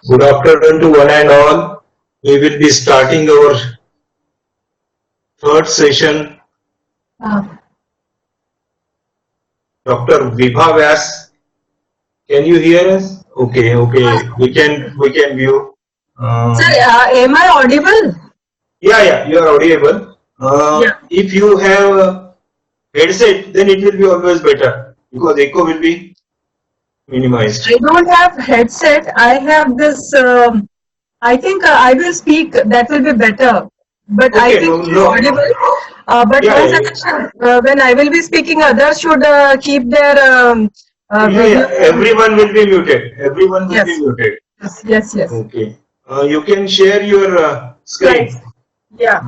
Good afternoon to one and all. We will be starting our third session. Dr. Vibha Vyas, can you hear us? Okay, we can view. Sir, am I audible? Yeah, you are audible. Yeah. If you have a headset, then it will be always better because echo will be minimized. I don't have headset. I have this. I think I will speak. That will be better. But I Okay, think no. audible. But Yeah, one yeah, suggestion: when I will be speaking, others should keep their video. everyone will be muted. Everyone will be Yes. muted. Yes. Okay. You can share your Slides. screen. Yeah.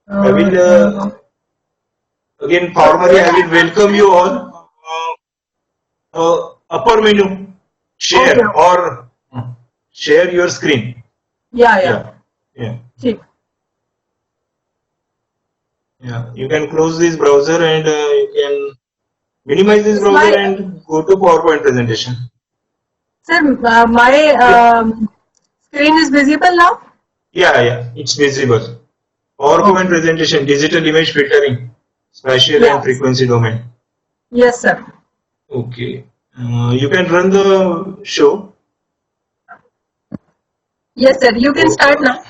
I will again formally I will welcome you all. Upper menu, share Okay. or share your screen. Yeah. Yeah. You can close this browser and you can minimize this browser and go to PowerPoint presentation. Sir, my screen is visible now? Yeah, it's visible. PowerPoint presentation, digital image filtering, spatial and frequency domain. Yes, sir. Okay. You can run the show. Yes, sir. You can start now.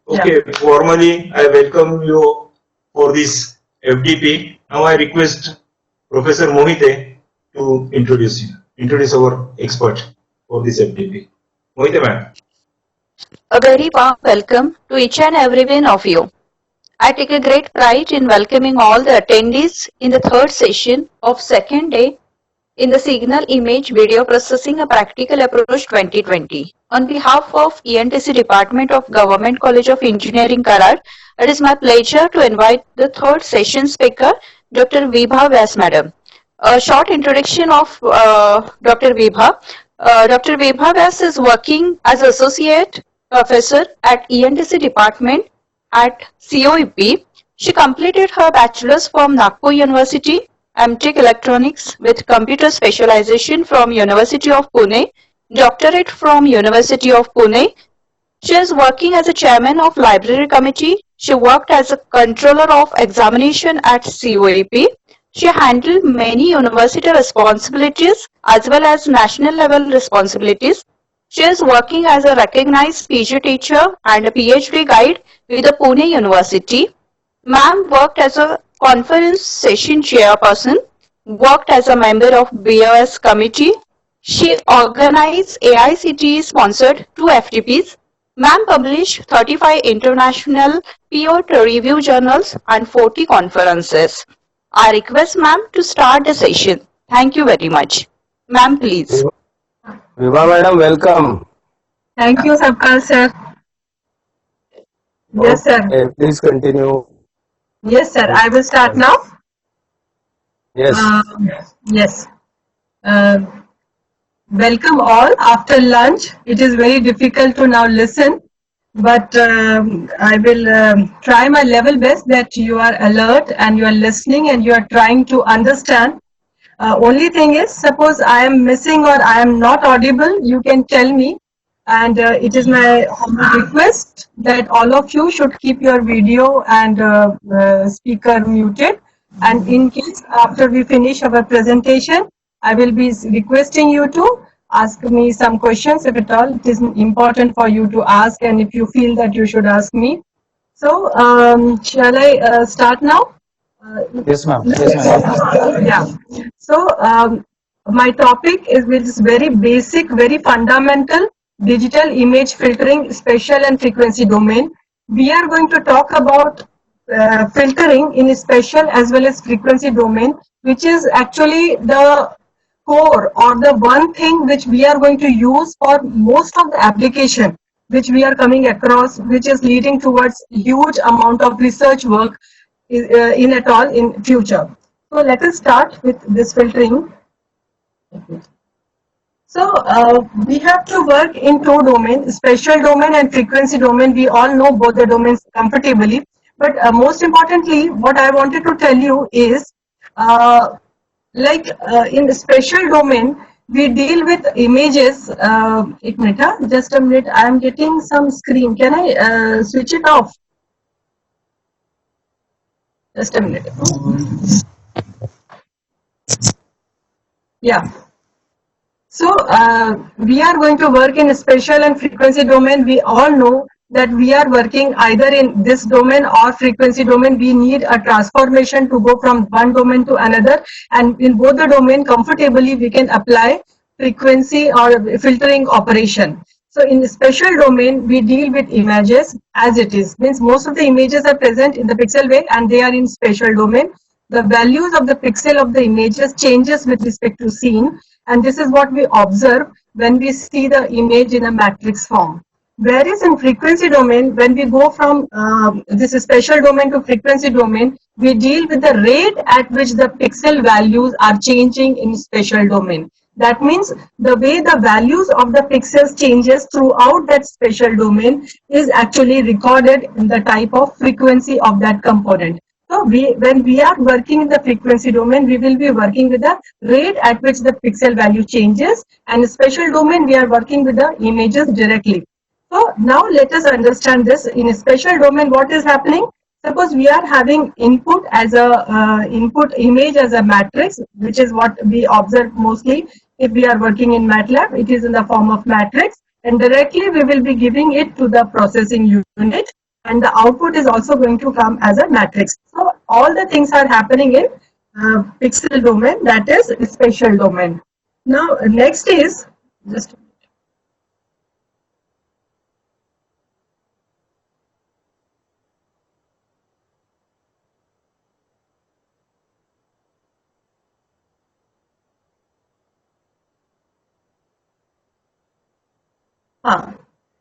Okay, formally I welcome you for this FDP. Now I request Professor Mohite to introduce our expert for this FDP. Mohite ma'am. A very warm welcome to each and every one of you. I take a great pride in welcoming all the attendees in the third session of second day in the Signal Image Video Processing a Practical Approach 2020. On behalf of ENTC Department of Government College of Engineering, Karad, it is my pleasure to invite the third session speaker, Dr. Vibha Vyas Madam. A short introduction of Dr. Vibha. Dr. Vibha Vyas is working as Associate Professor at ENTC Department at COEP. She completed her bachelor's from Nagpur University, M.Tech Electronics with computer specialization from University of Pune, doctorate from University of Pune. She is working as a chairman of library committee. She worked as a controller of examination at COEP. She handled many university responsibilities as well as national level responsibilities. She is working as a recognized PG teacher and a PhD guide with the Pune University. Ma'am worked as a conference session chairperson, worked as a member of BOS committee. She organized AICTE sponsored 2 FTPs. Ma'am published 35 international peer-to-review journals and 40 conferences. I request ma'am to start the session. Thank you very much. Ma'am, please. Vibha madam, welcome. Thank you, Sabkal sir. Yes, sir. Please continue. Yes, sir. I will start now. Yes. Yes. Welcome all. After lunch, it is very difficult to now listen, but I will try my level best that you are alert and you are listening and you are trying to understand. Only thing is, suppose I am missing or I am not audible, you can tell me. And it is my humble request that all of you should keep your video and speaker muted. And in case after we finish our presentation, I will be requesting you to ask me some questions if at all it is important for you to ask and if you feel that you should ask me. So, shall I start now? Yes, ma'am. Yeah. So, my topic is very basic, very fundamental digital image filtering, spatial and frequency domain. We are going to talk about filtering in spatial as well as frequency domain, which is actually the core or the one thing which we are going to use for most of the application which we are coming across, which is leading towards huge amount of research work in at all in future. So let us start with this filtering. So we have to work in 2 domains, spatial domain and frequency domain. We all know both the domains comfortably. But most importantly, what I wanted to tell you is, in the spatial domain, we deal with images. एक minute, huh? Just a minute. I am getting some screen. Can I switch it off? Just a minute. Yeah. So we are going to work in spatial and frequency domain. We all know that we are working either in this domain or frequency domain. We need a transformation to go from one domain to another, and in both the domain comfortably we can apply frequency or filtering operation. So in the spatial domain, we deal with images as it is. Means most of the images are present in the pixel wave and they are in spatial domain. The values of the pixel of the images changes with respect to scene, and this is what we observe when we see the image in a matrix form. Whereas in frequency domain, when we go from this spatial domain to frequency domain, we deal with the rate at which the pixel values are changing in spatial domain. That means the way the values of the pixels changes throughout that spatial domain is actually recorded in the type of frequency of that component. So when we are working in the frequency domain, we will be working with the rate at which the pixel value changes, and in spatial domain, we are working with the images directly. So now let us understand this. In a spatial domain, what is happening? Suppose we are having input as a input image as a matrix, which is what we observe mostly if we are working in MATLAB. It is in the form of matrix, and directly we will be giving it to the processing unit, and the output is also going to come as a matrix. So all the things are happening in pixel domain, that is spatial domain. Now next is just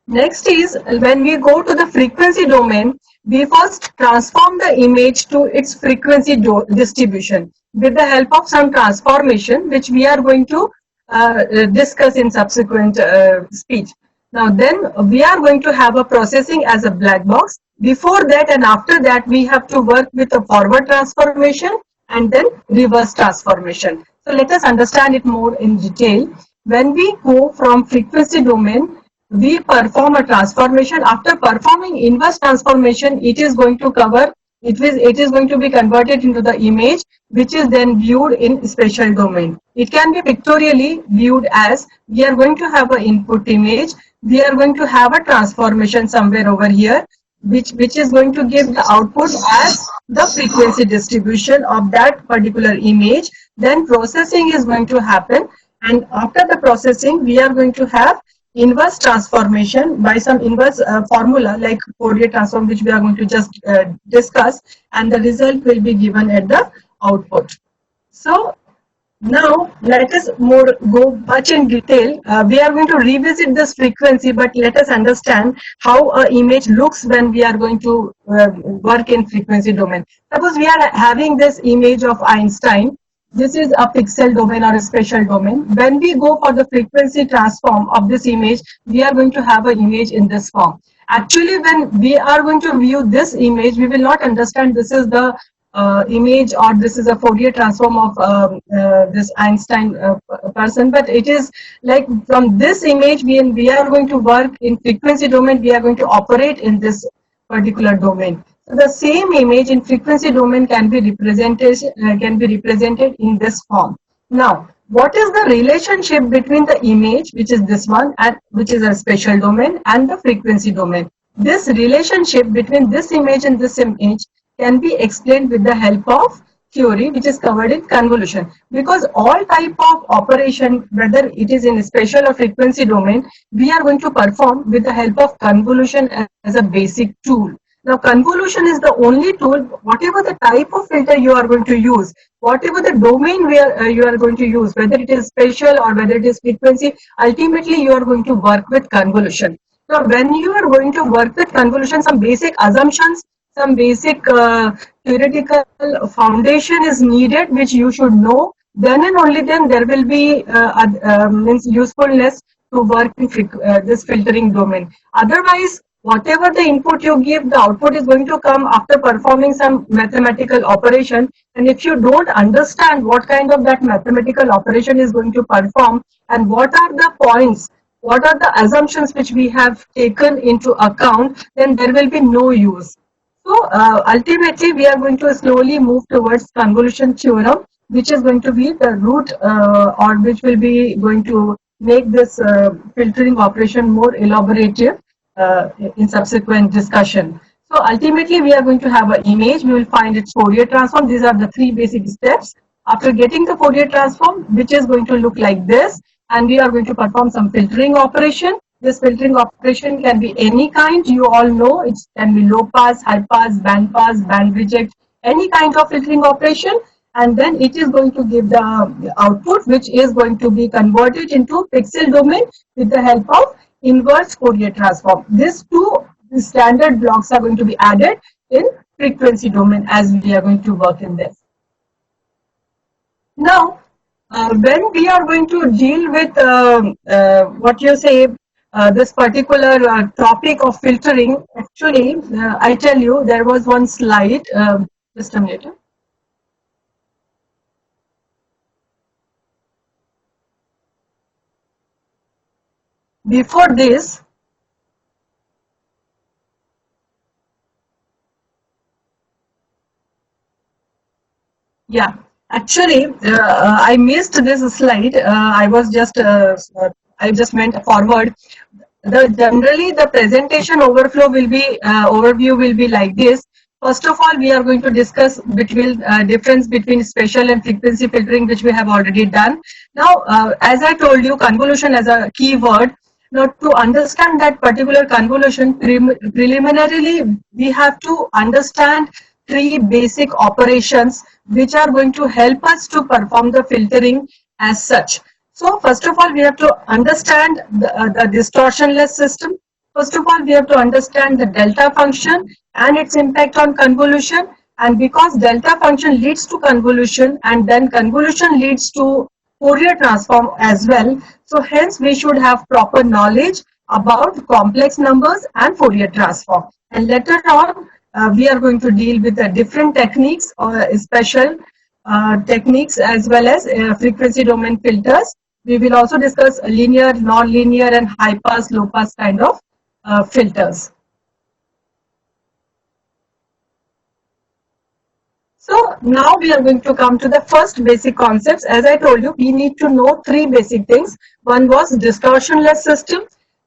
next is when we go to the frequency domain, we first transform the image to its frequency distribution with the help of some transformation, which we are going to discuss in subsequent speech. Now then we are going to have a processing as a black box. Before that and after that, we have to work with a forward transformation and then reverse transformation. So let us understand it more in detail. When we go from frequency domain, we perform a transformation. After performing inverse transformation, it is going to cover, it is going to be converted into the image, which is then viewed in spatial domain. It can be pictorially viewed as we are going to have an input image, we are going to have a transformation somewhere over here, which is going to give the output as the frequency distribution of that particular image. Then processing is going to happen, and after the processing, we are going to have inverse transformation by some inverse formula like Fourier transform, which we are going to just discuss, and the result will be given at the output. So now let us go much in detail. We are going to revisit this frequency, but let us understand how an image looks when we are going to work in frequency domain. Suppose we are having this image of Einstein. This is a pixel domain or a spatial domain. When we go for the frequency transform of this image, we are going to have an image in this form. Actually, when we are going to view this image, we will not understand this is the image or this is a Fourier transform of this Einstein person, but it is like from this image, we are going to work in frequency domain, we are going to operate in this particular domain. The same image in frequency domain can be represented in this form. Now, what is the relationship between the image, which is this one, and which is a spatial domain, and the frequency domain? This relationship between this image and this image can be explained with the help of theory, which is covered in convolution. Because all type of operation, whether it is in spatial or frequency domain, we are going to perform with the help of convolution as a basic tool. Now, convolution is the only tool, whatever the type of filter you are going to use, whatever the domain where you are going to use, whether it is spatial or whether it is frequency, ultimately you are going to work with convolution. So when you are going to work with convolution, some basic assumptions, some basic theoretical foundation is needed, which you should know. Then and only then there will be usefulness to work in this filtering domain. Otherwise, whatever the input you give, the output is going to come after performing some mathematical operation. And if you don't understand what kind of that mathematical operation is going to perform and what are the points, what are the assumptions which we have taken into account, then there will be no use. So ultimately, we are going to slowly move towards convolution theorem, which is going to be the root or which will be going to make this filtering operation more elaborative in subsequent discussion. So ultimately, we are going to have an image. We will find its Fourier transform. These are the three basic steps. After getting the Fourier transform, which is going to look like this, and we are going to perform some filtering operation. This filtering operation can be any kind. You all know it can be low pass, high pass, band reject, any kind of filtering operation. And then it is going to give the output, which is going to be converted into pixel domain with the help of inverse Fourier transform. These two standard blocks are going to be added in frequency domain as we are going to work in this. Now, when we are going to deal with what you say, this particular topic of filtering, actually, I tell you, there was one slide, just a minute. Before this, yeah, actually, I missed this slide. I just went forward. Generally, the presentation overview will be like this. First of all, we are going to discuss difference between spatial and frequency filtering, which we have already done. Now, as I told you, convolution as a key word. Now, to understand that particular convolution, preliminarily, we have to understand three basic operations which are going to help us to perform the filtering as such. So, first of all, we have to understand the distortionless system. First of all, we have to understand the delta function and its impact on convolution. And because delta function leads to convolution and then convolution leads to Fourier transform as well. So hence we should have proper knowledge about complex numbers and Fourier transform. And later on, we are going to deal with the different techniques or special techniques as well as frequency domain filters. We will also discuss linear, non-linear and high pass, low pass kind of filters. So now we are going to come to the first basic concepts. As I told you, we need to know three basic things. One was distortionless system.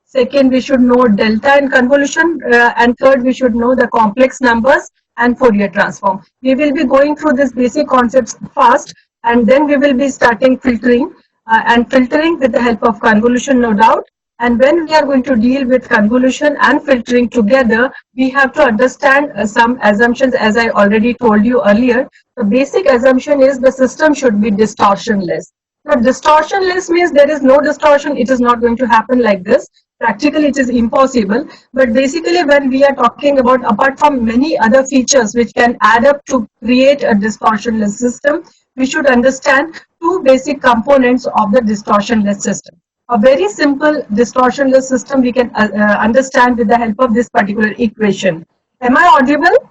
Second, we should know delta and convolution. And third, we should know the complex numbers and Fourier transform. We will be going through these basic concepts fast, and then we will be starting filtering with the help of convolution, no doubt. And when we are going to deal with convolution and filtering together, we have to understand some assumptions, as I already told you earlier. The basic assumption is the system should be distortionless. Now, distortionless means there is no distortion. It is not going to happen like this. Practically, it is impossible. But basically, when we are talking about, apart from many other features which can add up to create a distortionless system, we should understand two basic components of the distortionless system. A very simple distortionless system we can understand with the help of this particular equation. Am I audible?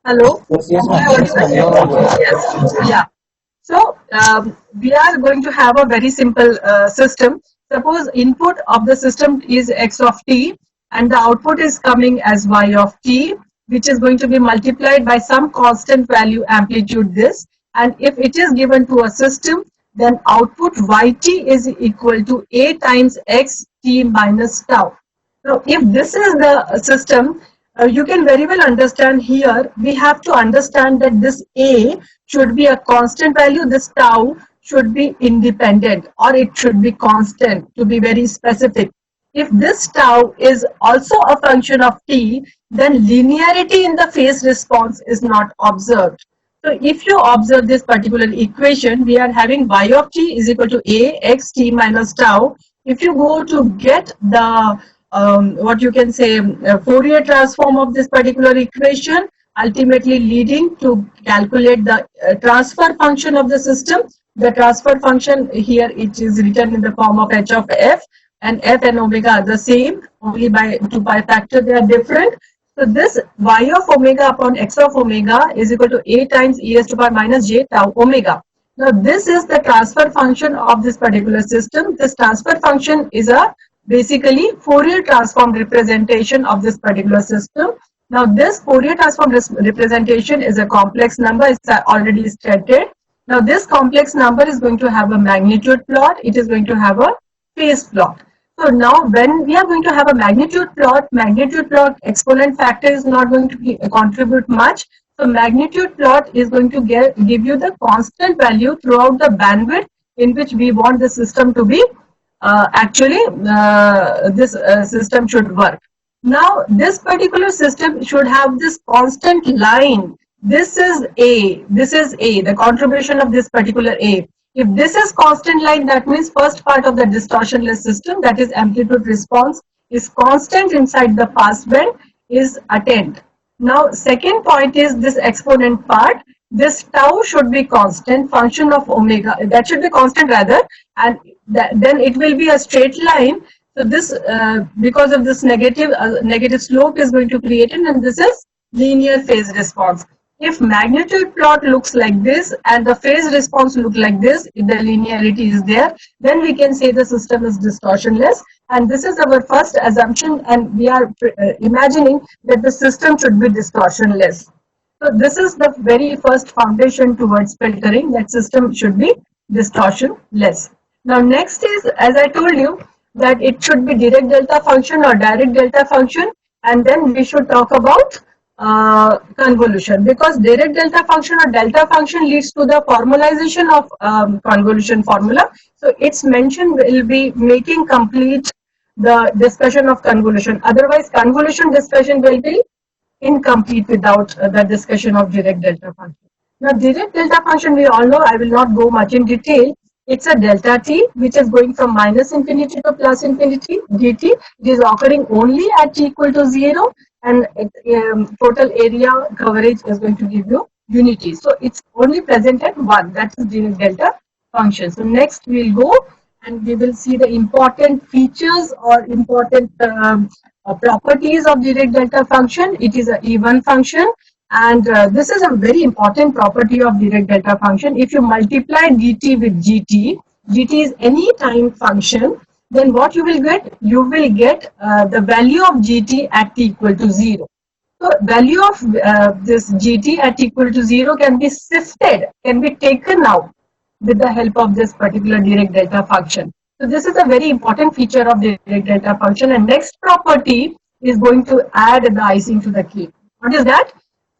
Hello? Yes, ma'am. Yes. Yeah. So we are going to have a very simple system. Suppose input of the system is x of t and the output is coming as y of t, which is going to be multiplied by some constant value amplitude this. And if it is given to a system, then output yt is equal to a times x t minus tau. Now, if this is the system, you can very well understand here, we have to understand that this a should be a constant value, this tau should be independent, or it should be constant, to be very specific. If this tau is also a function of t, then linearity in the phase response is not observed. So if you observe this particular equation, we are having y of t is equal to a x t minus tau. If you go to get the what you can say Fourier transform of this particular equation, ultimately leading to calculate the transfer function of the system. The transfer function here, it is written in the form of h of f, and f and omega are the same, only by 2 pi factor they are different. So this y of omega upon x of omega is equal to a times e raised to power minus j tau omega. Now this is the transfer function of this particular system. This transfer function is a basically Fourier transform representation of this particular system. Now this Fourier transform representation is a complex number, it's already stated. Now this complex number is going to have a magnitude plot, it is going to have a phase plot. So now when we are going to have a magnitude plot exponent factor is not going to contribute much. So magnitude plot is going to give you the constant value throughout the bandwidth in which we want the system to be this system should work. Now this particular system should have this constant line. This is A, the contribution of this particular A. If this is constant line, that means first part of the distortionless system, that is amplitude response, is constant inside the passband, is attained. Now second point is this exponent part. This tau should be constant, function of omega, that should be constant rather, and then it will be a straight line. So this because of this negative slope is going to create it, and this is linear phase response. If magnitude plot looks like this and the phase response look like this, if the linearity is there, then we can say the system is distortionless. And this is our first assumption, and we are imagining that the system should be distortionless. So this is the very first foundation towards filtering, that system should be distortionless. Now next is, as I told you, that it should be direct delta function or direct delta function, and then we should talk about convolution, because direct delta function or delta function leads to the formalization of convolution formula. So its mention will be making complete the discussion of convolution. Otherwise, convolution discussion will be incomplete without the discussion of direct delta function. Now, direct delta function, we all know, I will not go much in detail. It's a delta t which is going from minus infinity to plus infinity dt. It is occurring only at t equal to 0, and total area coverage is going to give you unity. So it's only present at 1. That is direct delta function. So next we'll go and we will see the important features or important properties of direct delta function. It is an even function, and this is a very important property of direct delta function. If you multiply dt with gt, gt is any time function, then what you will get? You will get the value of gt at t equal to 0. So value of this gt at t equal to 0 can be sifted, can be taken out with the help of this particular direct delta function. So this is a very important feature of the direct delta function. And next property is going to add the icing to the cake. What is that?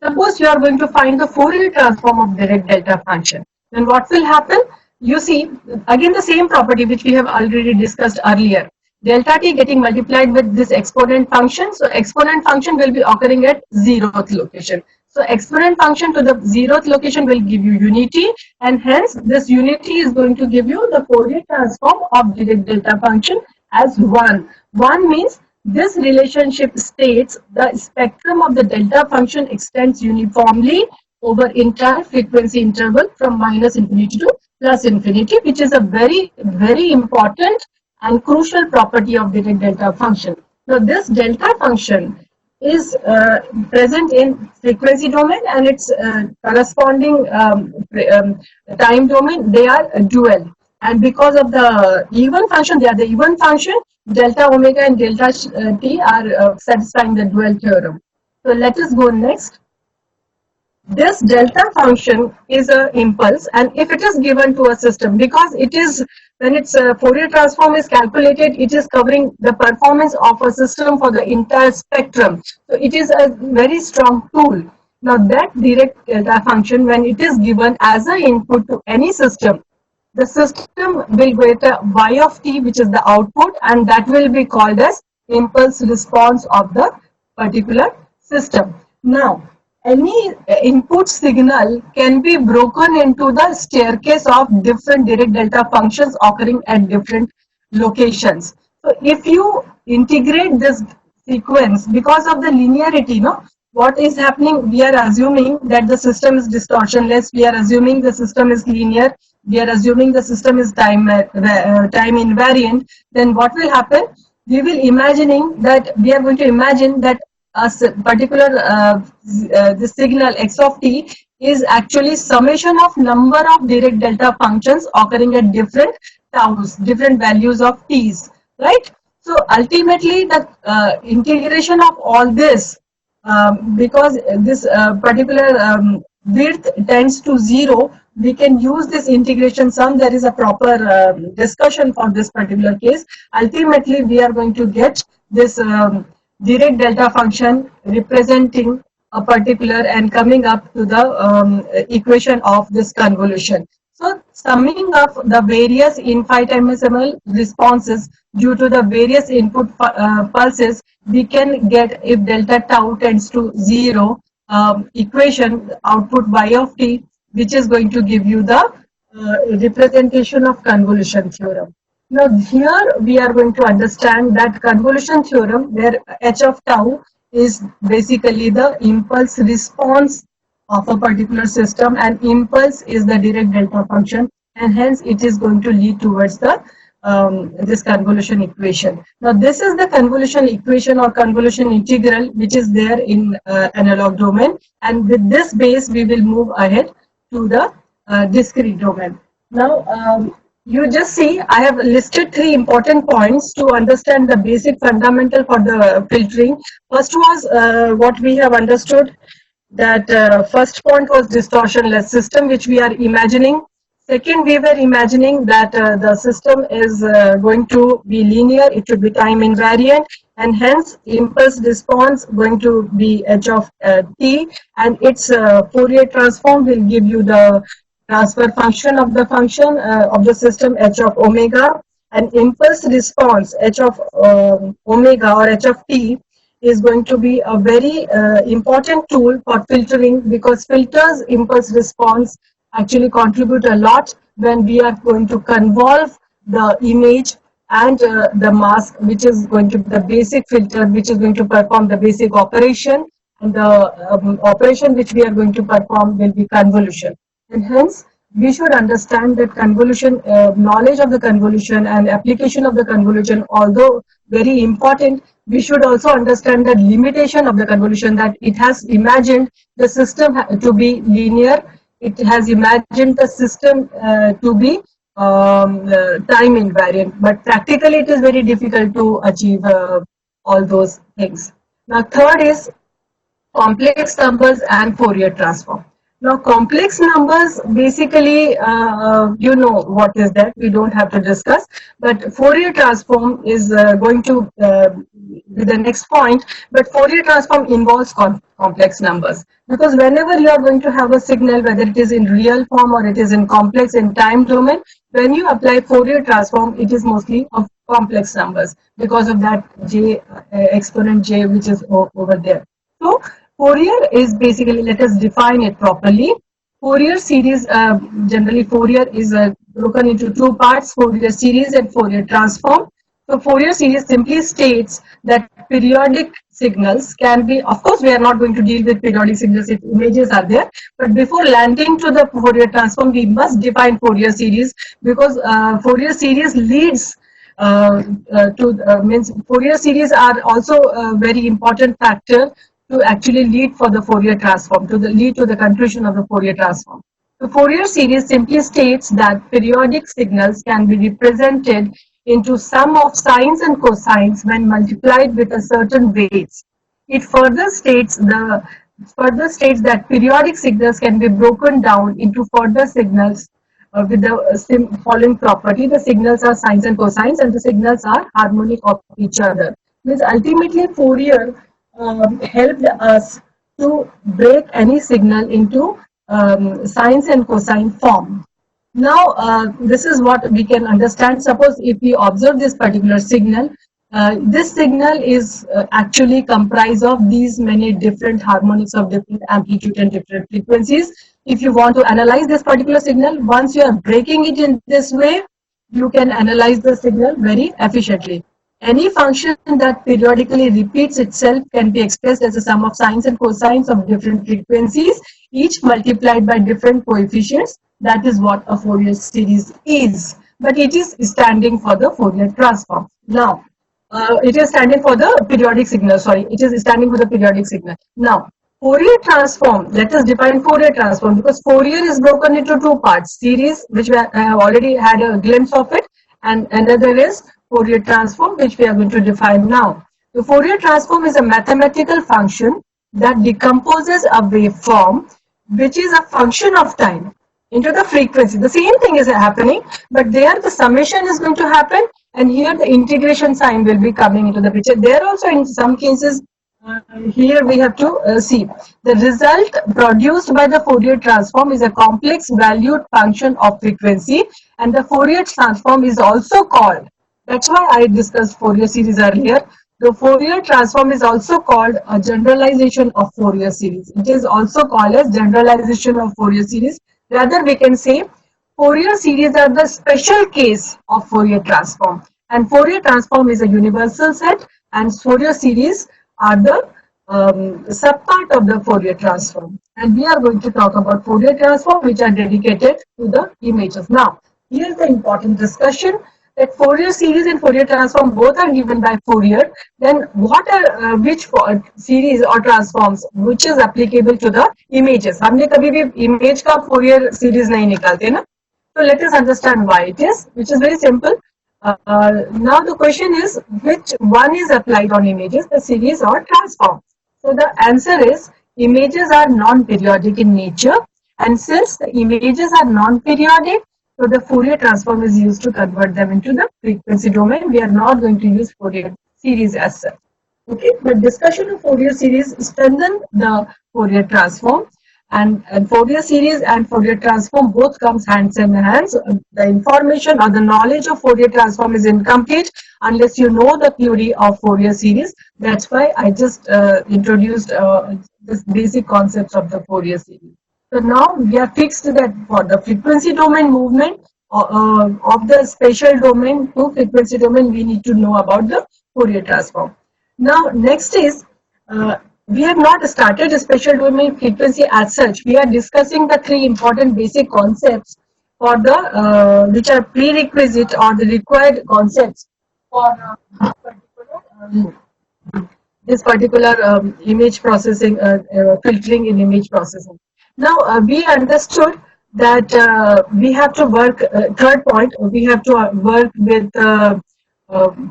Suppose you are going to find the Fourier transform of direct delta function. Then what will happen? You see, again the same property which we have already discussed earlier. Delta t getting multiplied with this exponent function. So exponent function will be occurring at 0th location. So exponent function to the 0th location will give you unity, and hence this unity is going to give you the Fourier transform of direct delta function as 1. 1 means this relationship states the spectrum of the delta function extends uniformly over entire frequency interval from minus infinity to plus infinity, which is a very, very important and crucial property of direct delta function. Now this delta function is present in frequency domain and its corresponding time domain, they are dual. And because of the even function, they are the even function, delta omega and delta t are satisfying the dual theorem. So let us go next. This delta function is an impulse, and if it is given to a system, because it is, when its Fourier transform is calculated, it is covering the performance of a system for the entire spectrum. So it is a very strong tool. Now that direct delta function, when it is given as an input to any system, the system will get a y of t, which is the output, and that will be called as impulse response of the particular system. Now, any input signal can be broken into the staircase of different direct delta functions occurring at different locations. So if you integrate this sequence, because of the linearity, what is happening? We are assuming that the system is distortionless. We are assuming the system is linear. we are assuming the system is time invariant, then what will happen? We will imagining that we are going to imagine that a particular this signal x of t is actually summation of number of Dirac delta functions occurring at different taus, different values of t's, right? So ultimately the integration of all this, because this particular width tends to 0, we can use this integration sum. There is a proper discussion for this particular case. Ultimately, we are going to get this Dirac delta function representing a particular and coming up to the equation of this convolution. So summing up the various infinitesimal responses due to the various input pulses, we can get, if delta tau tends to 0, equation output y of t, which is going to give you the representation of convolution theorem. Now here we are going to understand that convolution theorem, where h of tau is basically the impulse response of a particular system, and impulse is the Dirac delta function, and hence it is going to lead towards the this convolution equation. Now this is the convolution equation or convolution integral which is there in analog domain, and with this base we will move ahead to the discrete domain. Now you just see I have listed 3 important points to understand the basic fundamental for the filtering. First was what we have understood, that first point was distortionless system which we are imagining. Second, we were imagining that the system is going to be linear, it should be time invariant, and hence impulse response going to be h of t, and its Fourier transform will give you the transfer function of the system h of omega, and impulse response h of omega or h of t is going to be a very important tool for filtering, because filters impulse response actually contribute a lot when we are going to convolve the image and the mask, which is going to be the basic filter, which is going to perform the basic operation, and the operation which we are going to perform will be convolution. And hence we should understand that convolution, knowledge of the convolution and application of the convolution, although very important, we should also understand the limitation of the convolution, that it has imagined the system to be linear, it has imagined the system to be time invariant, but practically it is very difficult to achieve all those things. Now third is complex numbers and Fourier transform. Now complex numbers, basically you know what is that, we don't have to discuss, but Fourier transform is going to be the next point, but Fourier transform involves complex numbers, because whenever you are going to have a signal, whether it is in real form or it is in complex in time domain, when you apply Fourier transform, it is mostly of complex numbers because of that j exponent j which is over there. So Fourier is basically, let us define it properly. Fourier series, generally Fourier is broken into 2 parts, Fourier series and Fourier transform. So Fourier series simply states that periodic signals can be, of course we are not going to deal with periodic signals if images are there, but before landing to the Fourier transform, we must define Fourier series, because Fourier series leads means Fourier series are also a very important factor to actually lead for the Fourier transform, to lead to the conclusion of the Fourier transform. The Fourier series simply states that periodic signals can be represented into sum of sines and cosines when multiplied with a certain weights. It further states that periodic signals can be broken down into further signals with the following property: the signals are sines and cosines, and the signals are harmonic of each other. Means ultimately Fourier helped us to break any signal into sines and cosine form. Now this is what we can understand. Suppose if we observe this particular signal, this signal is actually comprised of these many different harmonics of different amplitude and different frequencies. If you want to analyze this particular signal, once you are breaking it in this way, you can analyze the signal very efficiently. Any function that periodically repeats itself can be expressed as a sum of sines and cosines of different frequencies, each multiplied by different coefficients. That is what a Fourier series is. But it is standing for the Fourier transform. Now, it is standing for the periodic signal. Sorry, it is standing for the periodic signal. Now, Fourier transform. Let us define Fourier transform, because Fourier is broken into two parts: series, which I have already had a glimpse of it, and another is Fourier transform, which we are going to define now. The Fourier transform is a mathematical function that decomposes a waveform, which is a function of time, into the frequency. The same thing is happening, but there the summation is going to happen, and here the integration sign will be coming into the picture. There also, in some cases, here we have to see the result produced by the Fourier transform is a complex valued function of frequency, and the Fourier transform is also called, that's why I discussed Fourier series earlier, the Fourier transform is also called a generalization of Fourier series. It is also called as generalization of Fourier series. Rather, we can say Fourier series are the special case of Fourier transform, and Fourier transform is a universal set, and Fourier series are the subpart of the Fourier transform. And we are going to talk about Fourier transform, which are dedicated to the images. Now, here's the important discussion, that Fourier series and Fourier transform both are given by Fourier. Then what are which series or transforms which is applicable to the images? हमने कभी भी image का Fourier series नहीं निकालते ना. So let us understand why it is, which is very simple. Now the question is, which one is applied on images, the series or transform? So the answer is, images are non-periodic in nature, and since the images are non-periodic, so the Fourier transform is used to convert them into the frequency domain. We are not going to use Fourier series as such. Okay, but discussion of Fourier series strengthen the Fourier transform, and Fourier series and Fourier transform both comes hands in hands. The information or the knowledge of Fourier transform is incomplete unless you know the theory of Fourier series. That's why I just introduced this basic concepts of the Fourier series. So now we are fixed that for the frequency domain movement of the spatial domain to frequency domain, we need to know about the Fourier transform. Now, next is, we have not started a spatial domain frequency as such. We are discussing the three important basic concepts for the which are prerequisite or the required concepts for this particular image processing, filtering in image processing. Now, we understood that we have to work, third point, we have to work with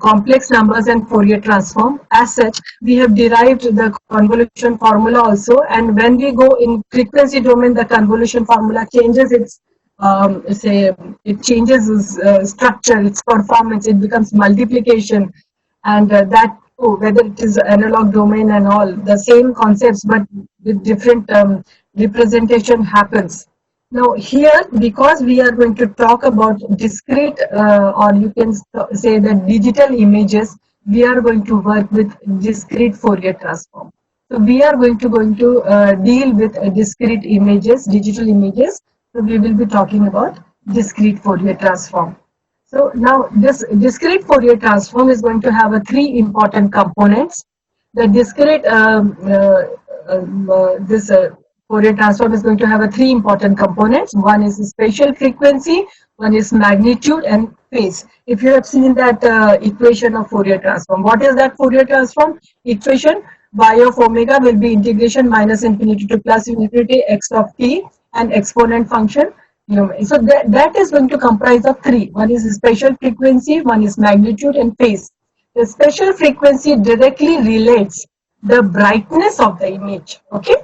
complex numbers and Fourier transform. As such, we have derived the convolution formula also, and when we go in frequency domain, the convolution formula changes its it changes its structure, its performance, it becomes multiplication, and that too, whether it is analog domain and all, the same concepts but with different representation happens. Now here, because we are going to talk about discrete or you can say the digital images, we are going to work with discrete Fourier transform. So we are going to deal with discrete images, digital images. So we will be talking about discrete Fourier transform. So now this discrete Fourier transform is going to have three important components. The discrete Fourier transform is going to have three important components. One is spatial frequency, one is magnitude, and phase. If you have seen that equation of Fourier transform, what is that Fourier transform equation? Y of omega will be integration minus infinity to plus infinity x of t and exponent function. So that is going to comprise of three. One is spatial frequency, one is magnitude, and phase. The spatial frequency directly relates the brightness of the image. Okay.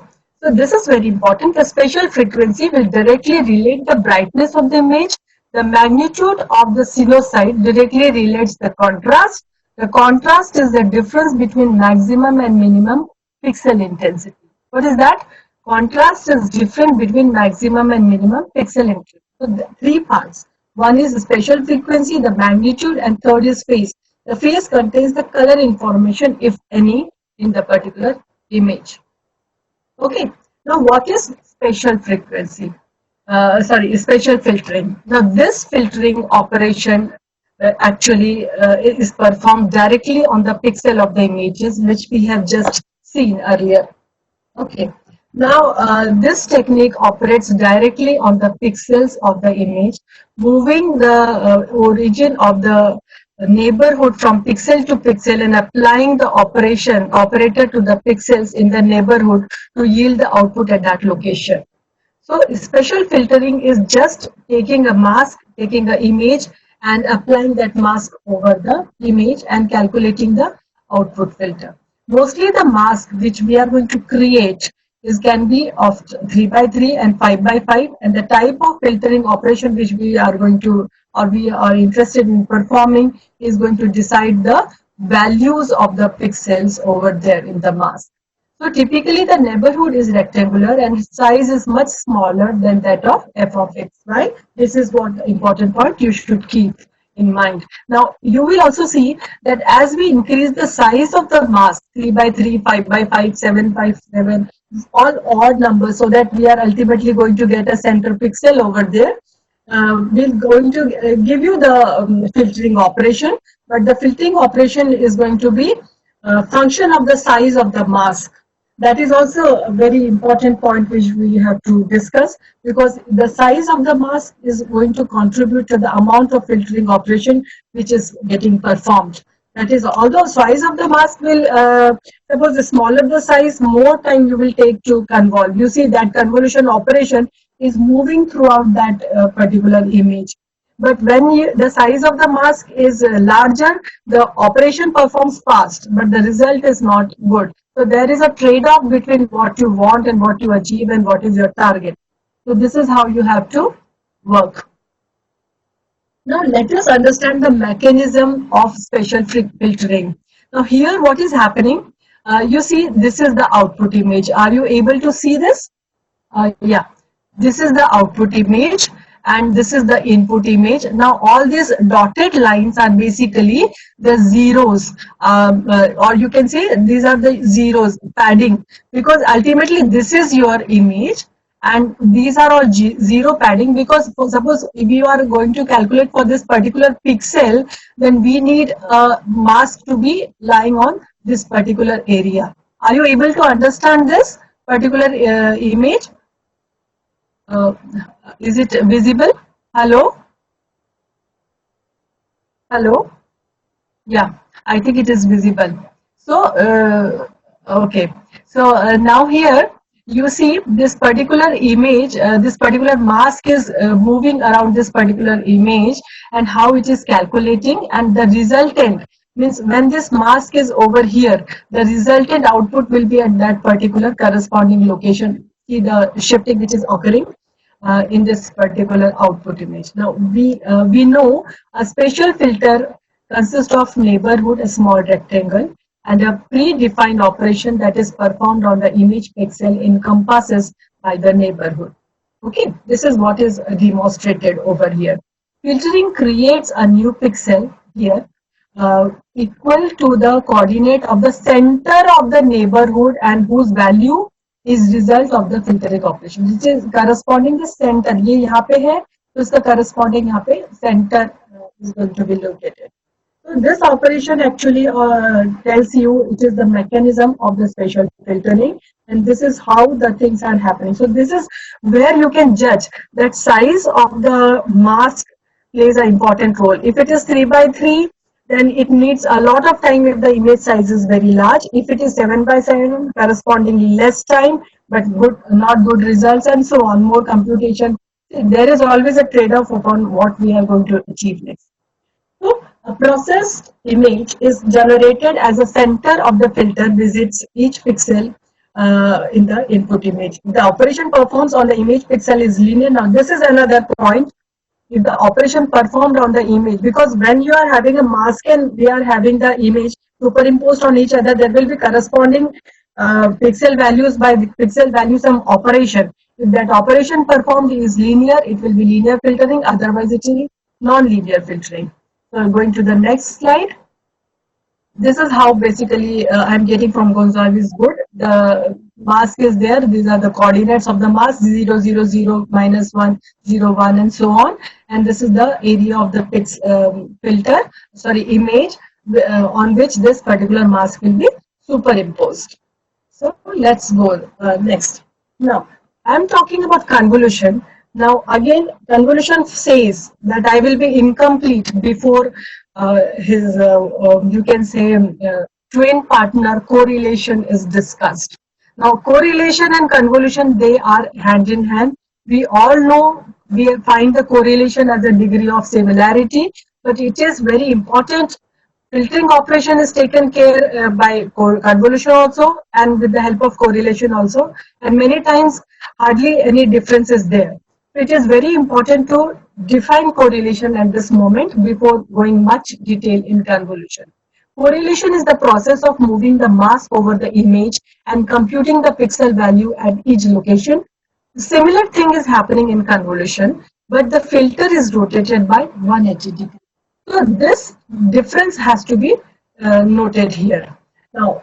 So this is very important. The spatial frequency will directly relate the brightness of the image. The magnitude of the sinusoid directly relates the contrast. The contrast is the difference between maximum and minimum pixel intensity. What is that? Contrast is difference between maximum and minimum pixel intensity. So the three parts. One is spatial frequency, the magnitude, and third is phase. The phase contains the color information, if any, in the particular image. Okay, now what is spatial frequency? Spatial filtering. Now this filtering operation actually is performed directly on the pixel of the images, which we have just seen earlier. Okay, Now, this technique operates directly on the pixels of the image, moving the origin of the neighborhood from pixel to pixel and applying the operator to the pixels in the neighborhood to yield the output at that location. So special filtering is just taking a mask, taking an image and applying that mask over the image and calculating the output filter. Mostly the mask which we are going to create is can be of 3 by 3 and 5 by 5, and the type of filtering operation which we are going to or we are interested in performing is going to decide the values of the pixels over there in the mask. So typically the neighborhood is rectangular and its size is much smaller than that of f of x, right? This is what the important point you should keep in mind. Now you will also see that as we increase the size of the mask, 3 by 3, 5 by 5, 7 by 7, all odd numbers, so that we are ultimately going to get a center pixel over there. We're going to give you the filtering operation, but the filtering operation is going to be a function of the size of the mask. That is also a very important point which we have to discuss, because the size of the mask is going to contribute to the amount of filtering operation which is getting performed. That is, although size of the mask will, suppose the smaller the size, more time you will take to convolve. You see that convolution operation is moving throughout that particular image. But when the size of the mask is larger, the operation performs fast, but the result is not good. So there is a trade-off between what you want and what you achieve and what is your target. So this is how you have to work. Now let us understand the mechanism of special filtering. Now here what is happening, you see this is the output image. Are you able to see this? Yeah, this is the output image and this is the input image. Now all these dotted lines are basically the zeros, or you can say these are the zeros padding, because ultimately this is your image and these are all zero padding, because suppose if you are going to calculate for this particular pixel, then we need a mask to be lying on this particular area. Are you able to understand this particular image? Is it visible? Hello? Hello? Yeah, I think it is visible. So, okay. So now here you see this particular image, this particular mask is moving around this particular image and how it is calculating, and the resultant means when this mask is over here, the resultant output will be at that particular corresponding location. See the shifting which is occurring in this particular output image. Now we know a special filter consists of neighborhood, a small rectangle, and a predefined operation that is performed on the image pixel encompasses by the neighborhood. Okay, this is what is demonstrated over here. Filtering creates a new pixel here equal to the coordinate of the center of the neighborhood and whose value is result of the filtering operation, which is corresponding the center. ये यहाँ पे है, तो इसका corresponding यहाँ पे center is going to be located. So this operation actually tells you it is the mechanism of the special filtering, and this is how the things are happening. So this is where you can judge that size of the mask plays an important role. If it is 3 by 3, then it needs a lot of time if the image size is very large. If it is 7 by 7, correspondingly less time, but not good results, and so on, more computation. There is always a trade-off upon what we are going to achieve next. So a processed image is generated as a center of the filter visits each pixel in the input image. The operation performs on the image pixel is linear. Now this is another point. If the operation performed on the image, because when you are having a mask and we are having the image superimposed on each other, there will be corresponding pixel values by pixel value some operation. If that operation performed is linear, it will be linear filtering, otherwise it will be non-linear filtering. So I'm going to the next slide. This is how basically I'm getting from Gonzalez Good. The mask is there. These are the coordinates of the mask, 0, 0, 0, minus 1, 0, 1, and so on. And this is the area of the image on which this particular mask will be superimposed. So let's go next. Now, I'm talking about convolution. Now, again, convolution says that I will be incomplete before his, you can say, twin partner correlation is discussed. Now, correlation and convolution, they are hand in hand. We all know we find the correlation as a degree of similarity, but it is very important. Filtering operation is taken care by convolution also and with the help of correlation also, and many times hardly any difference is there. It is very important to define correlation at this moment before going much detail in convolution. Correlation is the process of moving the mask over the image and computing the pixel value at each location. Similar thing is happening in convolution, but the filter is rotated by 180 degrees. So this difference has to be noted here. Now,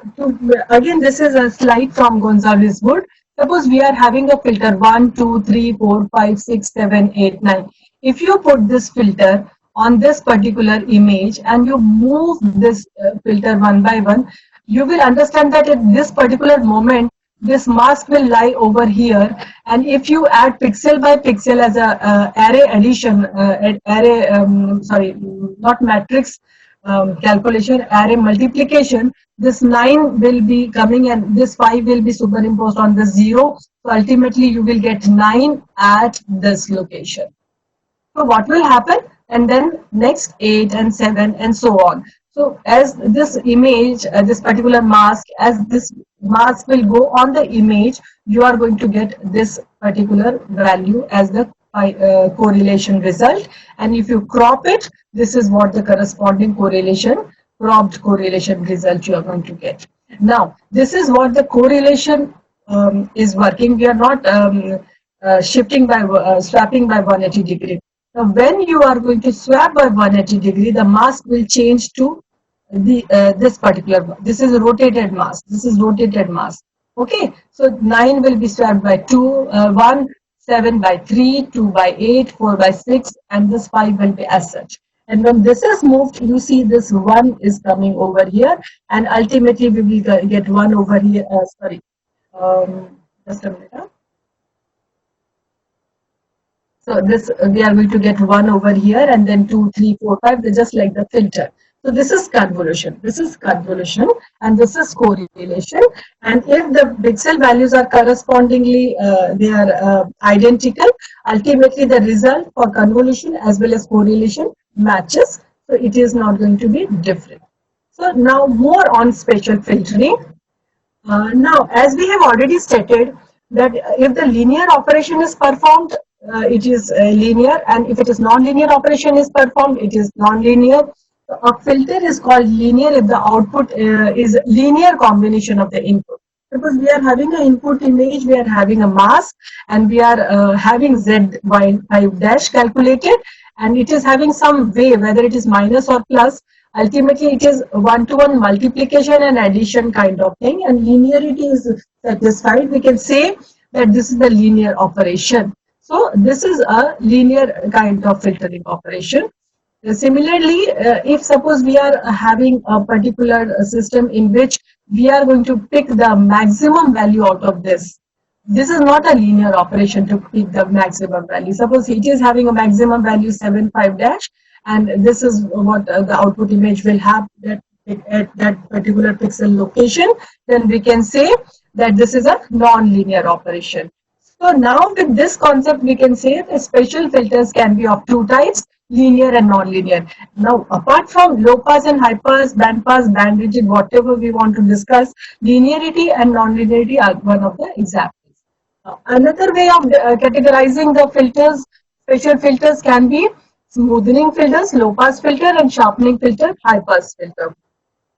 again, this is a slide from Gonzalez Wood. Suppose we are having a filter 1, 2, 3, 4, 5, 6, 7, 8, 9. If you put this filter on this particular image and you move this filter one by one, you will understand that at this particular moment, this mask will lie over here, and if you add pixel by pixel as a array addition, not matrix calculation, array multiplication, this 9 will be coming and this 5 will be superimposed on the 0. So ultimately you will get 9 at this location. So what will happen? And then next 8 and 7 and so on. So as this image, this particular mask, as this mask will go on the image, you are going to get this particular value as the correlation result. And if you crop it, this is what the corresponding correlation, cropped correlation result you are going to get. Now, this is what the correlation is working. We are not shifting by swapping by 180 degree. Now, when you are going to swap by 180 degree, the mask will change to the this particular. This is a rotated mask. This is rotated mask. Okay, so 9 will be swapped by 2, 1, 7 by 3, 2 by 8, 4 by 6, and this 5 will be as such. And when this is moved, you see this 1 is coming over here, and ultimately we will get 1 over here. Just a minute. Huh? So this we are going to get 1 over here, and then 2, 3, 4, 5. They're just like the filter. So this is convolution. This is convolution, and this is correlation. And if the pixel values are correspondingly they are identical, ultimately the result for convolution as well as correlation matches. So it is not going to be different. So now more on spatial filtering. Now, as we have already stated, that if the linear operation is performed, it is linear, and if it is non-linear operation is performed, it is non-linear. A filter is called linear if the output is linear combination of the input. Because we are having an input image, we are having a mask, and we are having Z5 dash calculated, and it is having some way, whether it is minus or plus. Ultimately, it is one-to-one multiplication and addition kind of thing, and linearity is satisfied. We can say that this is the linear operation. So this is a linear kind of filtering operation. Similarly, if suppose we are having a particular system in which we are going to pick the maximum value out of this, this is not a linear operation to pick the maximum value. Suppose it is having a maximum value 7.5 dash, and this is what the output image will have at that particular pixel location, then we can say that this is a non-linear operation. So now with this concept, we can say that spatial filters can be of two types, linear and non-linear. Now, apart from low pass and high pass, band pass, band rigid, whatever we want to discuss, linearity and non-linearity are one of the examples. Another way of categorizing the filters, spatial filters can be smoothing filters, low pass filter, and sharpening filter, high pass filter.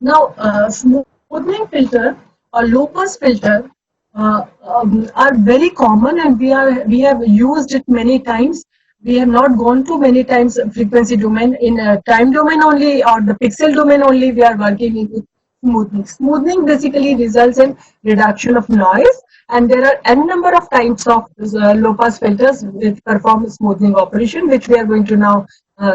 Now, smoothing filter or low pass filter are very common, and we have used it many times. We have not gone to many times frequency domain. In time domain only or the pixel domain only, we are working with smoothing. Smoothing basically results in reduction of noise, and there are n number of types of low pass filters which perform smoothing operation, which we are going to now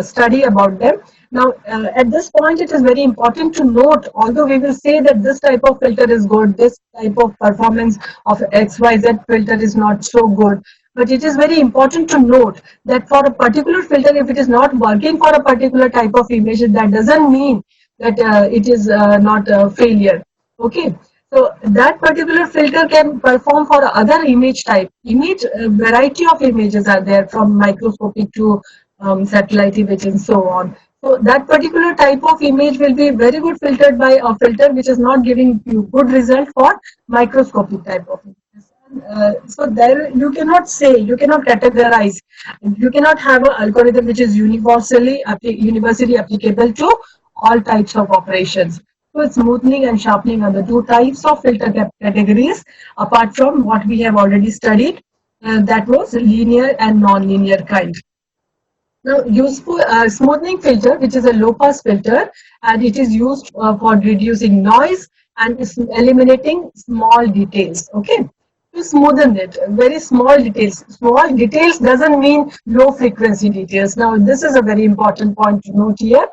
study about them. Now, at this point, it is very important to note, although we will say that this type of filter is good, this type of performance of XYZ filter is not so good, but it is very important to note that for a particular filter, if it is not working for a particular type of image, that doesn't mean that it is not a failure. Okay. So that particular filter can perform for other image type. Variety of images are there, from microscopic to satellite image and so on. So that particular type of image will be very good filtered by a filter which is not giving you good result for microscopic type of images. So there you cannot say, you cannot categorize, you cannot have an algorithm which is universally applicable to all types of operations. So smoothing and sharpening are the two types of filter categories, apart from what we have already studied, that was linear and non-linear kind. Now, useful smoothing filter, which is a low-pass filter, and it is used for reducing noise and eliminating small details. Okay, to smoothen it, very small details. Small details doesn't mean low frequency details. Now, this is a very important point to note here.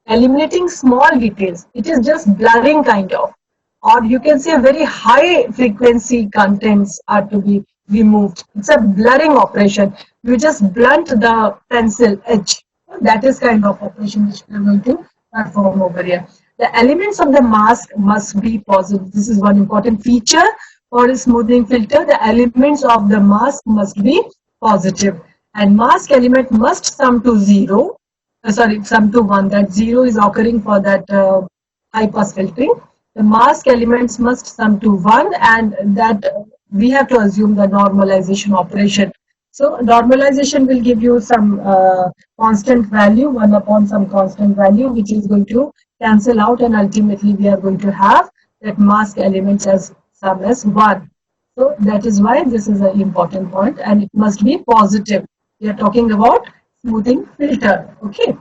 Eliminating small details, it is just blurring kind of, or you can say very high frequency contents are to be removed. It's a blurring operation. You just blunt the pencil edge. That is kind of operation which we are going to perform over here. The elements of the mask must be positive. This is one important feature for a smoothing filter. The elements of the mask must be positive, and mask element must sum to 0. Sum to 1. That 0 is occurring for that high pass filtering. The mask elements must sum to 1, and that we have to assume the normalization operation. So normalization will give you some constant value, 1 upon some constant value, which is going to cancel out, and ultimately we are going to have that mask elements as sum as 1. So that is why this is an important point, and it must be positive. We are talking about smoothing filter. Okay.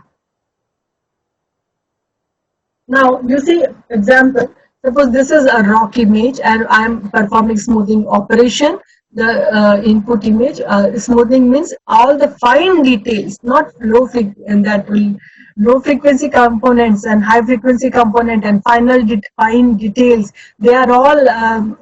Now you see, example, suppose this is a rock image and I am performing smoothing operation. The input image, smoothing means all the fine details, not low frequency components and high frequency component and fine details. They are all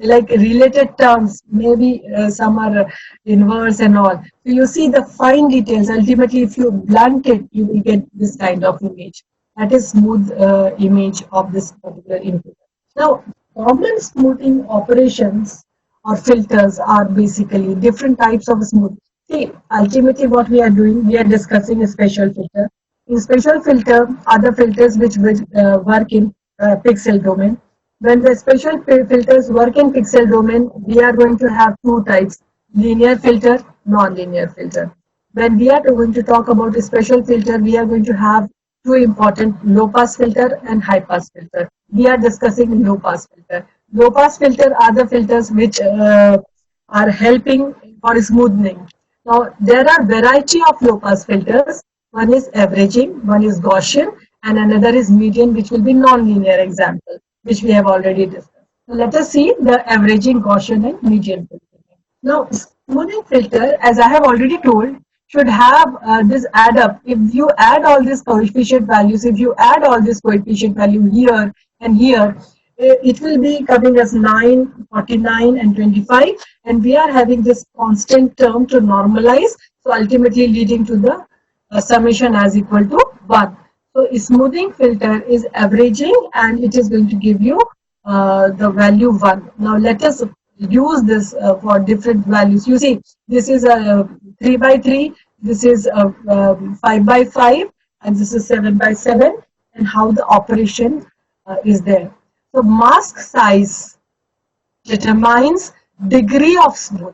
like related terms. Maybe some are inverse and all. So you see the fine details. Ultimately, if you blunt it, you will get this kind of image. That is smooth image of this particular input. Now, common smoothing operations or filters are basically different types of smooth. See, ultimately what we are doing, we are discussing a special filter. In special filter, other filters which work in pixel domain. When the special filters work in pixel domain, we are going to have two types, linear filter, non-linear filter. When we are going to talk about a special filter, we are going to have two important, low pass filter and high pass filter. We are discussing low pass filter. Low pass filter are the filters which are helping for smoothing. Now there are variety of low pass filters. One is averaging, one is Gaussian, and another is median, which will be non-linear example, which we have already discussed. So let us see the averaging, Gaussian, and median filter. Now smoothing filter, as I have already told, should have this add up. If you add all these coefficient values, if you add all this coefficient value here and here, it will be coming as 9, 49, and 25, and we are having this constant term to normalize, so ultimately leading to the summation as equal to 1. So smoothing filter is averaging, and it is going to give you the value 1. Now let us use this for different values. You see, this is a 3 by 3, this is a 5 by 5, and this is 7 by 7, and how the operation is there. So mask size determines degree of smoothing.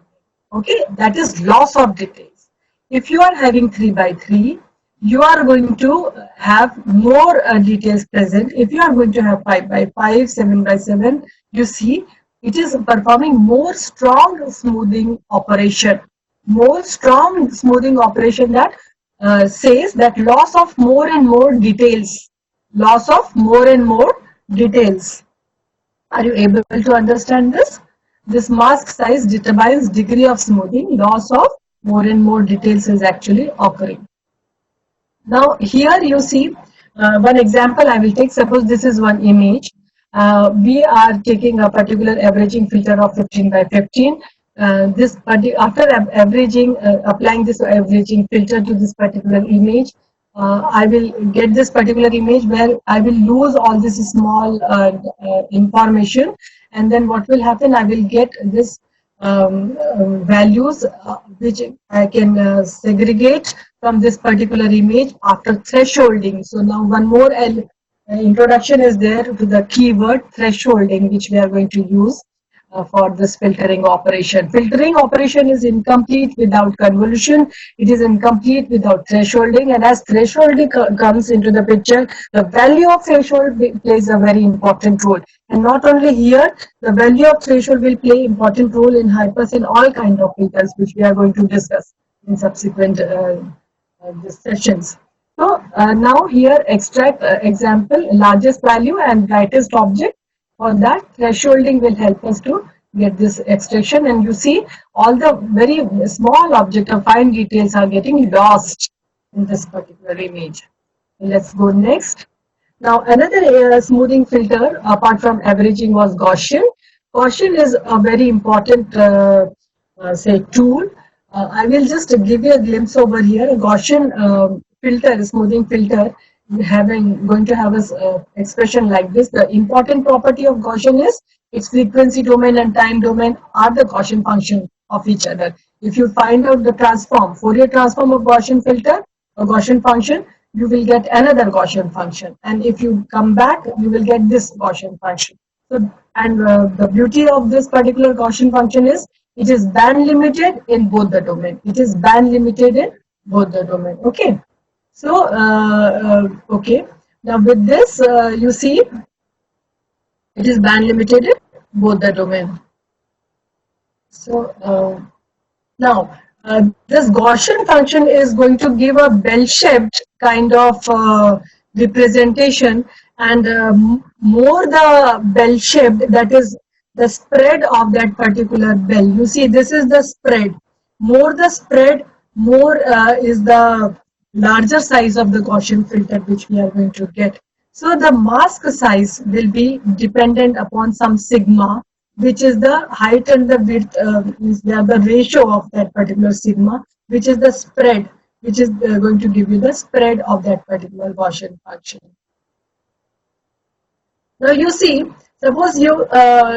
Okay, that is loss of details. If you are having 3 by 3, you are going to have more details present. If you are going to have 5 by 5, 7 by 7, you see it is performing more strong smoothing operation. More strong smoothing operation that says that loss of more and more details. Loss of more and more details. Are you able to understand this? This mask size determines degree of smoothing. Loss of more and more details is actually occurring. Now here you see one example I will take. Suppose this is one image. We are taking a particular averaging filter of 15 by 15. After averaging, applying this averaging filter to this particular image, I will get this particular image where I will lose all this small information, and then what will happen? I will get this values which I can segregate from this particular image after thresholding. So now one more introduction is there to the keyword thresholding, which we are going to use for this filtering operation. Filtering operation is incomplete without convolution. It is incomplete without thresholding, and as thresholding comes into the picture, the value of threshold plays a very important role. And not only here, the value of threshold will play important role in hypers in all kind of filters, which we are going to discuss in subsequent sessions. So now here extract example largest value and brightest object. For that, thresholding will help us to get this extraction, and you see all the very small object or fine details are getting lost in this particular image. Let's go next. Now another smoothing filter apart from averaging was Gaussian. Gaussian is a very important say tool. I will just give you a glimpse over here. A Gaussian filter, smoothing filter, going to have a expression like this. The important property of Gaussian is its frequency domain and time domain are the Gaussian function of each other. If you find out the transform, Fourier transform of Gaussian filter or Gaussian function, you will get another Gaussian function, and if you come back, you will get this Gaussian function. So, and the beauty of this particular Gaussian function is it is band limited in both the domain. It is band limited in both the domain. Okay. So, okay. Now with this, you see, it is band limited in both the domain. So now this Gaussian function is going to give a bell-shaped kind of representation, and more the bell-shaped, that is the spread of that particular bell. You see, this is the spread. More the spread, more is the larger size of the Gaussian filter which we are going to get. So the mask size will be dependent upon some sigma, which is the height and the width, is the ratio of that particular sigma, which is the spread, which is going to give you the spread of that particular Gaussian function. Now you see, suppose you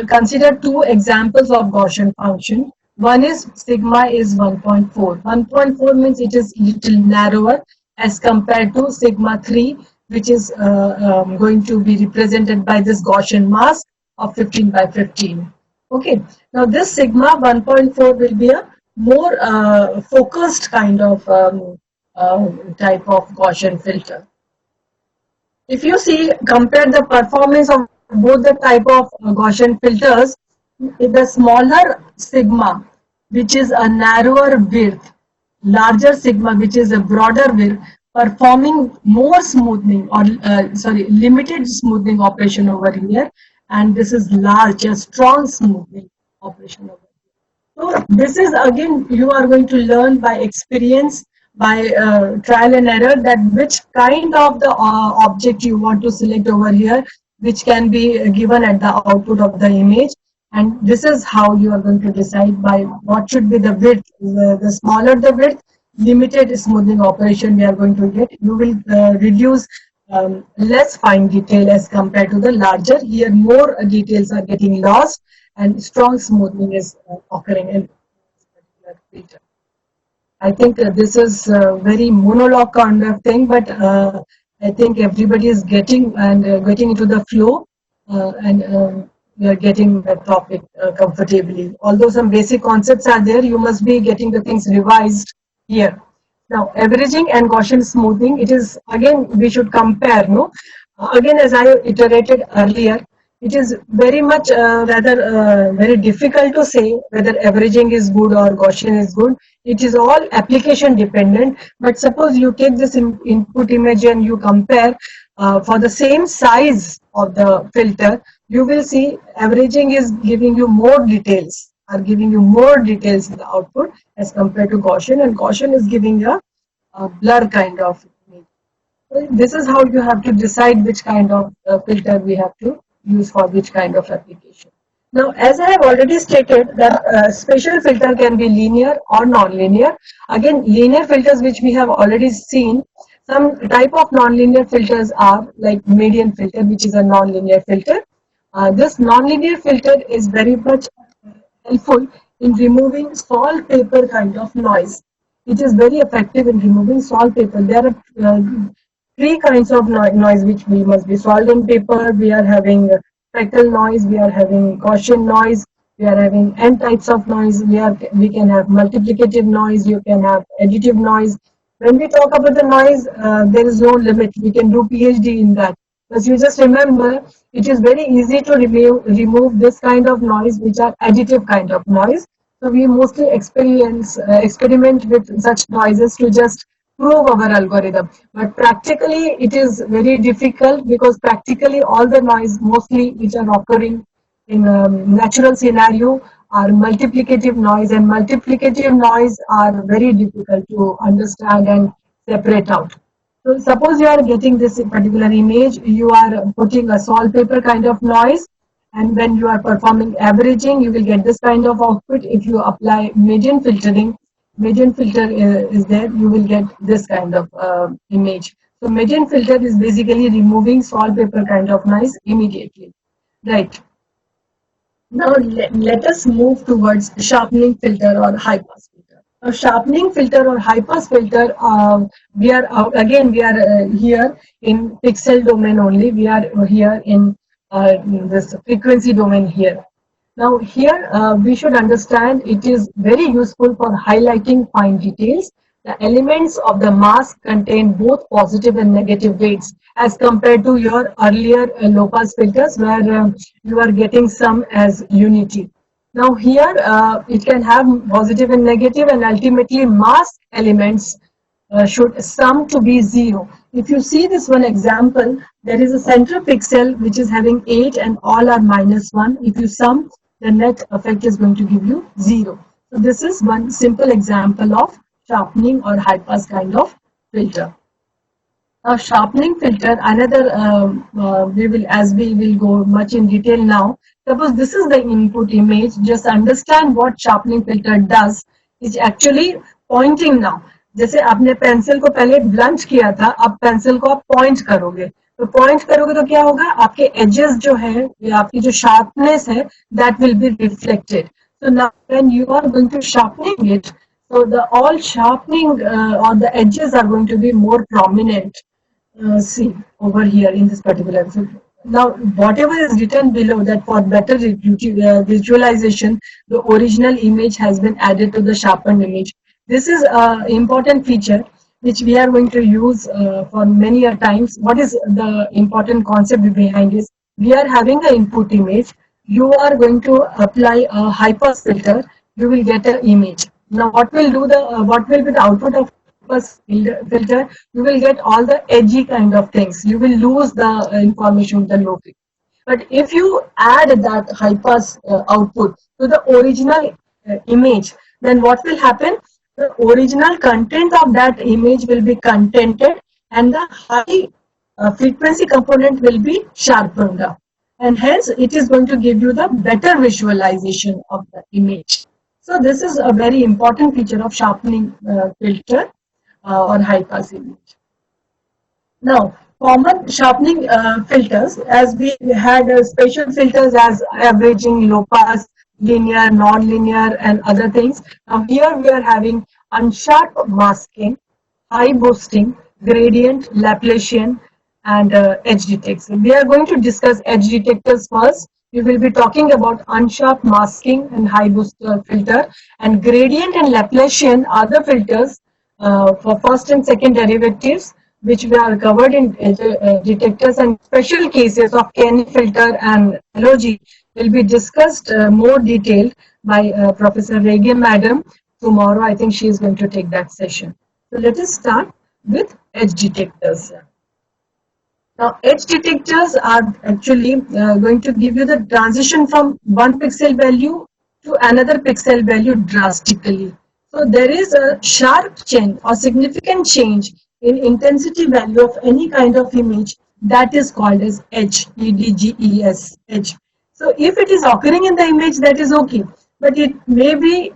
consider two examples of Gaussian function. One is sigma is 1.4. 1.4 means it is little narrower as compared to sigma 3, which is going to be represented by this Gaussian mask of 15 by 15. Okay, now this sigma 1.4 will be a more focused kind of type of Gaussian filter. If you see, compare the performance of both the type of Gaussian filters, the smaller sigma, which is a narrower width, larger sigma, which is a broader width, performing more smoothing or limited smoothing operation over here, and this is large, a strong smoothing operation over here. So this is again, you are going to learn by experience, by trial and error, that which kind of the object you want to select over here, which can be given at the output of the image. And this is how you are going to decide by what should be the width. The smaller the width, limited smoothing operation we are going to get. You will reduce less fine detail as compared to the larger. Here more details are getting lost and strong smoothing is occurring in this particular filter. I think this is a very monologue kind of thing, but I think everybody is getting getting into the flow, and we are getting the topic comfortably. Although some basic concepts are there, you must be getting the things revised here. Now, averaging and Gaussian smoothing, it is again, we should compare, no? Again, as I iterated earlier, it is very much very difficult to say whether averaging is good or Gaussian is good. It is all application dependent. But suppose you take this input image and you compare for the same size of the filter, you will see averaging is giving you more details, in the output as compared to Gaussian, and Gaussian is giving a blur kind of image. This is how you have to decide which kind of filter we have to use for which kind of application. Now, as I have already stated that spatial filter can be linear or non-linear. Again, linear filters which we have already seen, some type of non-linear filters are like median filter, which is a non-linear filter. This non-linear filter is very much helpful in removing salt-paper kind of noise. It is very effective in removing salt-paper. There are three kinds of noise which we must be: salt and paper. We are having speckle noise. We are having Gaussian noise. We are having n types of noise. We can have multiplicative noise. You can have additive noise. When we talk about the noise, there is no limit. We can do PhD in that. But you just remember, it is very easy to remove this kind of noise, which are additive kind of noise. So we mostly experiment with such noises to just prove our algorithm. But practically, it is very difficult because practically all the noise mostly which are occurring in a natural scenario are multiplicative noise, and multiplicative noise are very difficult to understand and separate out. So suppose you are getting this particular image, you are putting a salt-paper kind of noise, and when you are performing averaging, you will get this kind of output. If you apply median filtering, median filter is there, you will get this kind of image. So median filter is basically removing salt-paper kind of noise immediately. Right. Now let us move towards sharpening filter or high pass filter. Now sharpening filter or high pass filter, we are here in pixel domain only. We are here in this frequency domain here. Now here we should understand it is very useful for highlighting fine details. The elements of the mask contain both positive and negative weights as compared to your earlier low pass filters where you are getting some as unity. Now here it can have positive and negative, and ultimately mask elements should sum to be 0. If you see this one example, there is a center pixel which is having 8 and all are -1. If you sum, the net effect is going to give you 0. So this is one simple example of sharpening or high pass kind of filter. Now sharpening filter, another we will go much in detail now. Suppose this is the input image, just understand what sharpening filter does. It's actually pointing now. जैसे आपने pencil को पहले blunt किया था, अब pencil को आप point करोगे, तो पॉइंट करोगे तो क्या होगा, आपके एजेस जो है या आपकी जो शार्पनेस है, that will be reflected. So now when you are going to sharpening it, so the all sharpening or the edges are going to be more prominent. See over here in this particular example. Now whatever is written below, that for better visualization, the original image has been added to the sharpened image. This is an important feature which we are going to use for many a times. What is the important concept behind this? We are having an input image. You are going to apply a high pass filter. You will get an image. Now, what will be the output of pass filter? You will get all the edgy kind of things. You will lose the information, the low frequency. But if you add that high pass output to the original image, then what will happen? The original content of that image will be contented, and the high frequency component will be sharpened up, and hence it is going to give you the better visualization of the image. So this is a very important feature of sharpening filter or high pass image. Now common sharpening filters, as we had spatial filters as averaging, low pass, linear, non-linear, and other things. Now here we are having unsharp masking, high boosting, gradient, Laplacian, and edge detectors. We are going to discuss edge detectors first. We will be talking about unsharp masking and high boost filter, and gradient and Laplacian are the filters for first and second derivatives, which we are covered in detectors, and special cases of Kenny filter and LOG will be discussed more detailed by Professor Rege Madam. Tomorrow, I think she is going to take that session. So let us start with edge detectors. Now, edge detectors are actually going to give you the transition from one pixel value to another pixel value drastically. So there is a sharp change or significant change in intensity value of any kind of image, that is called as edge, EDGES, edge. So if it is occurring in the image, that is okay. But it may be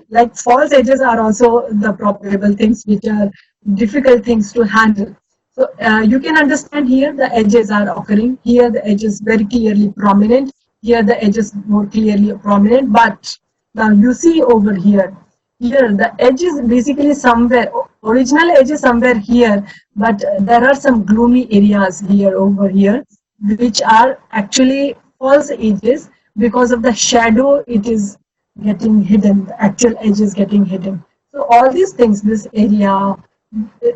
like false edges are also the probable things which are difficult things to handle. So you can understand here the edges are occurring. Here the edge is very clearly prominent. Here the edge is more clearly prominent. But now you see over here, the edge is basically somewhere, original edge is somewhere here, but there are some gloomy areas here over here, which are actually false edges because of the shadow. It is getting hidden, the actual edge is getting hidden. So all these things, this area,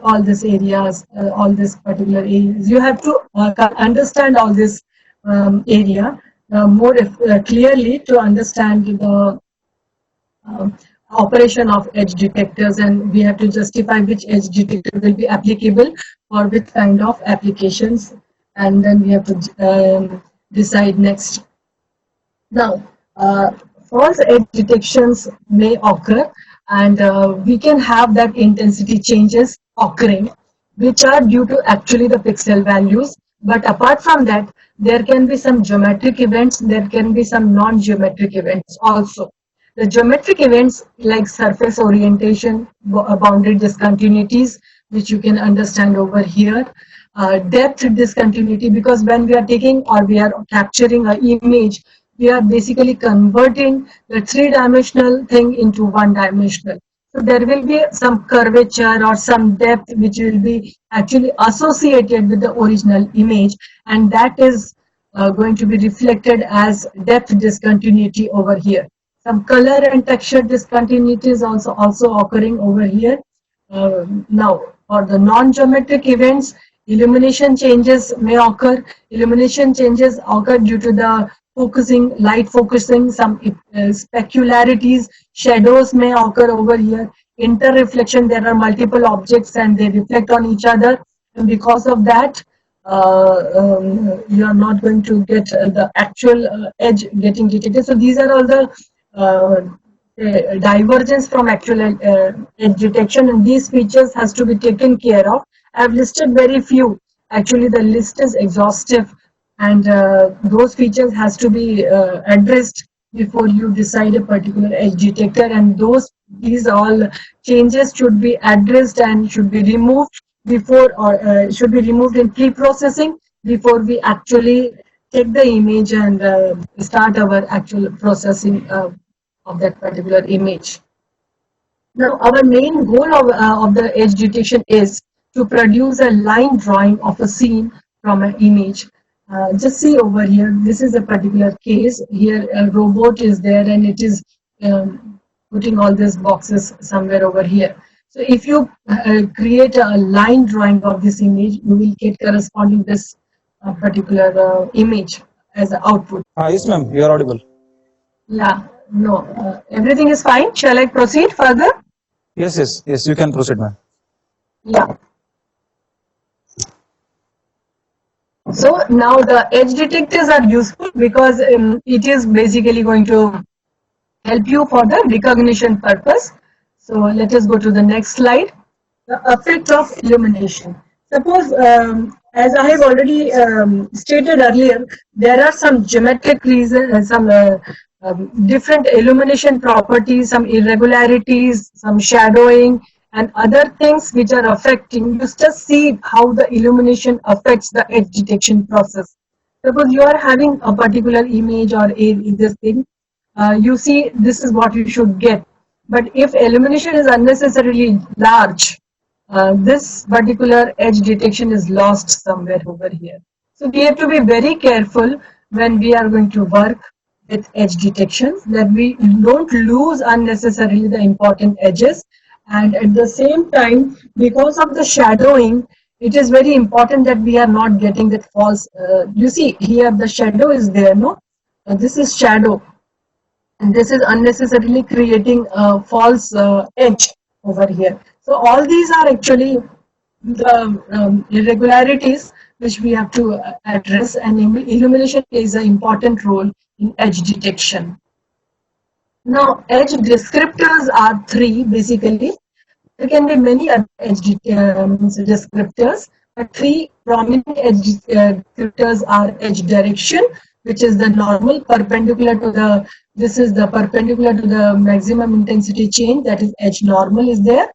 all these areas, all this particular areas, you have to understand all this area more clearly to understand the operation of edge detectors, and we have to justify which edge detector will be applicable for which kind of applications, and then we have to decide next. Now, false edge detections may occur, and we can have that intensity changes occurring, which are due to actually the pixel values. But apart from that, there can be some geometric events, there can be some non-geometric events also. The geometric events like surface orientation, boundary discontinuities, which you can understand over here, depth discontinuity, because when we are taking or we are capturing an image, we are basically converting the three-dimensional thing into one-dimensional. So there will be some curvature or some depth which will be actually associated with the original image, and that is going to be reflected as depth discontinuity over here. Some color and texture discontinuity is also occurring over here. Now, for the non-geometric events, illumination changes may occur. Illumination changes occur due to the focusing, light focusing, some specularities, shadows may occur over here. Interreflection, there are multiple objects and they reflect on each other. And because of that, you are not going to get the actual edge getting detected. So these are all the divergence from actual edge detection, and these features has to be taken care of. I have listed very few. Actually, the list is exhaustive, and those features has to be addressed before you decide a particular edge detector, and these all changes should be addressed and should be removed before, or should be removed in pre-processing before we actually take the image and start our actual processing of that particular image. Now, our main goal of the edge detection is to produce a line drawing of a scene from an image. Just see over here, this is a particular case. Here a robot is there and it is putting all these boxes somewhere over here. So if you create a line drawing of this image, you will get corresponding this particular image as an output. Yes, ma'am. You are audible. Yeah, no, everything is fine. Shall I proceed further? Yes. You can proceed, ma'am. Yeah. So now the edge detectors are useful because it is basically going to help you for the recognition purpose. So let us go to the next slide. The effect of illumination. Suppose, as I have already stated earlier, there are some geometric reasons, some different illumination properties, some irregularities, some shadowing, and other things which are affecting. You just see how the illumination affects the edge detection process. Suppose you are having a particular image or this thing, you see this is what you should get. But if illumination is unnecessarily large, this particular edge detection is lost somewhere over here. So we have to be very careful when we are going to work with edge detections, that we don't lose unnecessarily the important edges. And at the same time, because of the shadowing, it is very important that we are not getting that false. You see here the shadow is there, no? This is shadow. And this is unnecessarily creating a false edge over here. So all these are actually the irregularities which we have to address, and illumination plays an important role in edge detection. Now, edge descriptors are three basically. There can be many other edge descriptors, but three prominent edge descriptors are edge direction, which is the normal perpendicular to the, this is the perpendicular to the maximum intensity change, that is edge normal is there.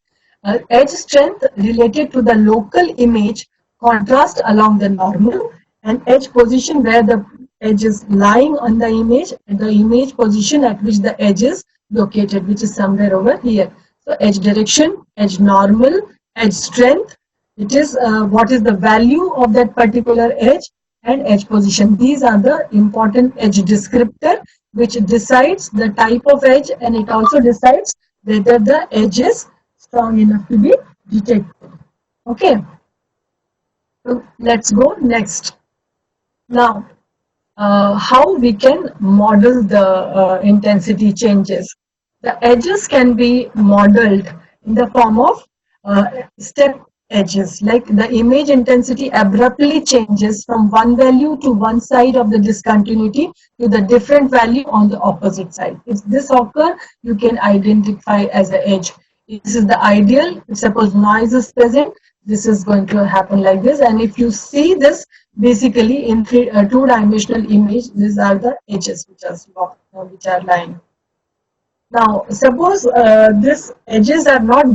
Edge strength related to the local image contrast along the normal, and edge position where the edge is lying on the image position at which the edge is located, which is somewhere over here. So edge direction, edge normal, edge strength, it is what is the value of that particular edge, and edge position. These are the important edge descriptor which decides the type of edge, and it also decides whether the edge is strong enough to be detected. Okay. So let's go next. Now, how we can model the intensity changes. The edges can be modeled in the form of step edges, like the image intensity abruptly changes from one value to one side of the discontinuity to the different value on the opposite side. If this occurs, you can identify as an edge. This is the ideal. Suppose noise is present, this is going to happen like this. And if you see this, basically in two-dimensional image, these are the edges which are lying. Now, suppose these edges are not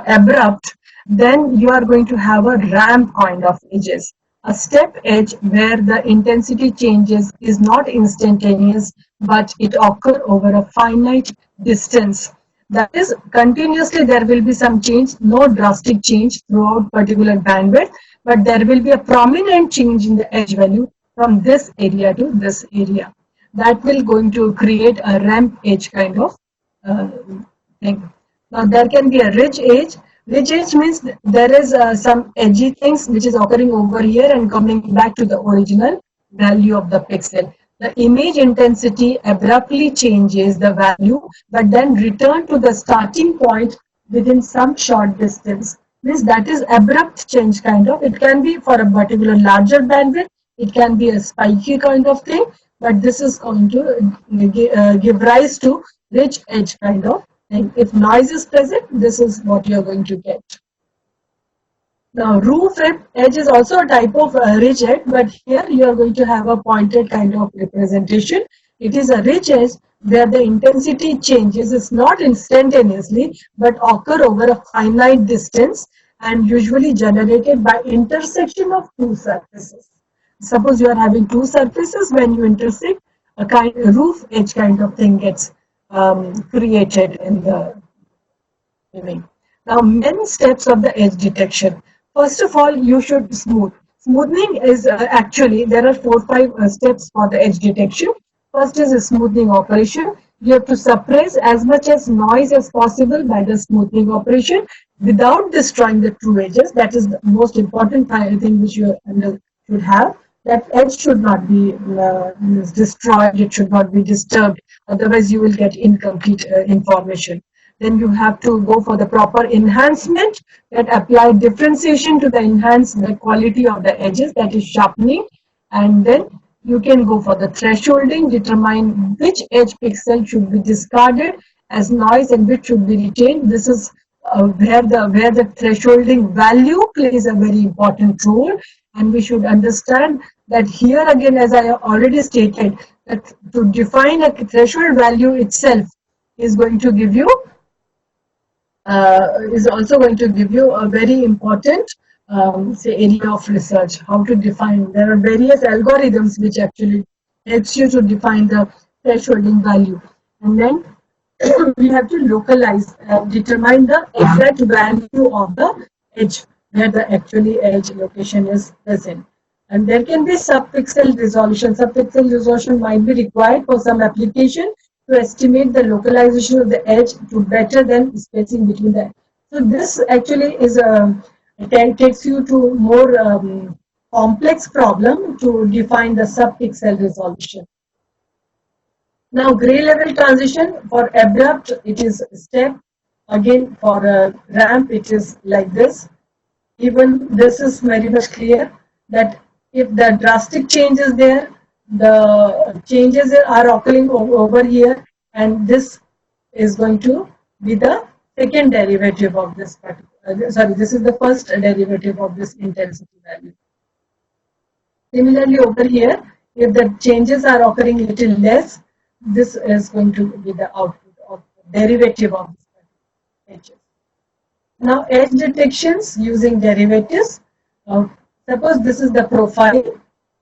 abrupt, then you are going to have a ramp kind of edges. A step edge where the intensity changes is not instantaneous, but it occurs over a finite distance. That is, continuously there will be some change, no drastic change throughout particular bandwidth, but there will be a prominent change in the edge value from this area to this area. That will going to create a ramp edge kind of thing. Now there can be a ridge edge. Ridge edge means there is some edgy things which is occurring over here and coming back to the original value of the pixel. The image intensity abruptly changes the value, but then return to the starting point within some short distance. Means that is abrupt change kind of. It can be for a particular larger bandwidth. It can be a spiky kind of thing, but this is going to give rise to ridge edge kind of thing. If noise is present, this is what you are going to get. Now, roof edge is also a type of ridge edge, but here you are going to have a pointed kind of representation. It is a ridge edge where the intensity changes is not instantaneously, but occur over a finite distance and usually generated by intersection of two surfaces. Suppose you are having two surfaces, when you intersect, a roof edge kind of thing gets created in the image. Now, many steps of the edge detection. First of all, you should smooth. Smoothing is actually, there are 4-5 steps for the edge detection. First is a smoothing operation. You have to suppress as much as noise as possible by the smoothing operation without destroying the true edges. That is the most important thing which you should have. That edge should not be destroyed, it should not be disturbed, otherwise you will get incomplete information. Then you have to go for the proper enhancement that apply differentiation to the enhance the quality of the edges, that is sharpening. And then you can go for the thresholding, determine which edge pixel should be discarded as noise and which should be retained. This is where the thresholding value plays a very important role. And we should understand that here again, as I already stated, that to define a threshold value itself is going to give you is also going to give you a very important say area of research, how to define. There are various algorithms which actually helps you to define the thresholding value. And then we have to localize, determine the exact value of the edge, where the actually edge location is present. And there can be subpixel resolution. Subpixel resolution might be required for some application to estimate the localization of the edge to better than spacing between the. So this actually is it takes you to more complex problem to define the subpixel resolution. Now, gray level transition for abrupt, it is step. Again, for a ramp, it is like this. Even this is very much clear that if the drastic change is there, the changes are occurring over here, and this is going to be the second derivative of this particular, sorry, this is the first derivative of this intensity value. Similarly, over here, if the changes are occurring little less, this is going to be the output of the derivative of this particular. Now, edge detections using derivatives. Suppose this is the profile.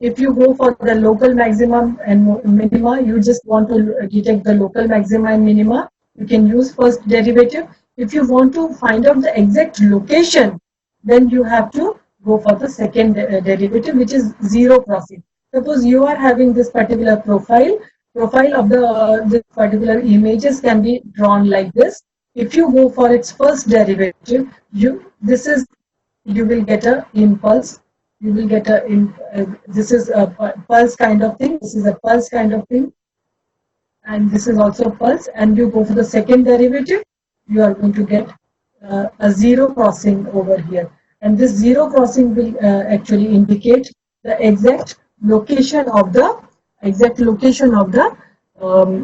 If you go for the local maximum and minima, you just want to detect the local maxima and minima, you can use first derivative. If you want to find out the exact location, then you have to go for the second derivative, which is zero crossing. Suppose you are having this particular profile of the this particular images can be drawn like this. If you go for its first derivative, you will get a impulse. You will get this is a pulse kind of thing. This is a pulse kind of thing, and this is also pulse. And you go for the second derivative, you are going to get a zero crossing over here. And this zero crossing will actually indicate the exact location of the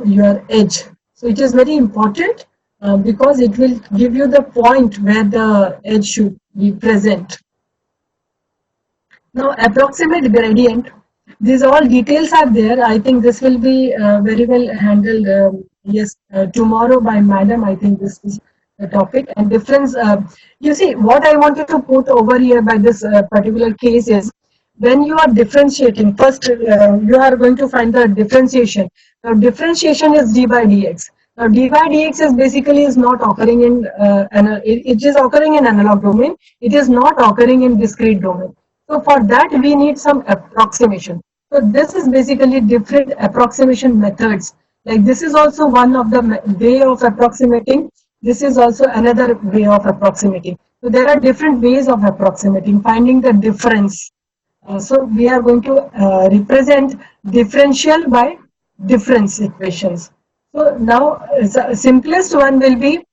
your edge. So it is very important because it will give you the point where the edge should be present. Now, approximate gradient. These all details are there. I think this will be very well handled. Tomorrow by madam. I think this is the topic and difference. You see, what I wanted to put over here by this particular case is when you are differentiating. First, you are going to find the differentiation. Now, differentiation is d by dx. Now, d by dx is basically is not occurring in it is occurring in analog domain. It is not occurring in discrete domain. So for that, we need some approximation. So this is basically different approximation methods. Like this is also one of the way of approximating. This is also another way of approximating. So there are different ways of approximating, finding the difference. So we are going to represent differential by difference equations. So now the simplest one will be,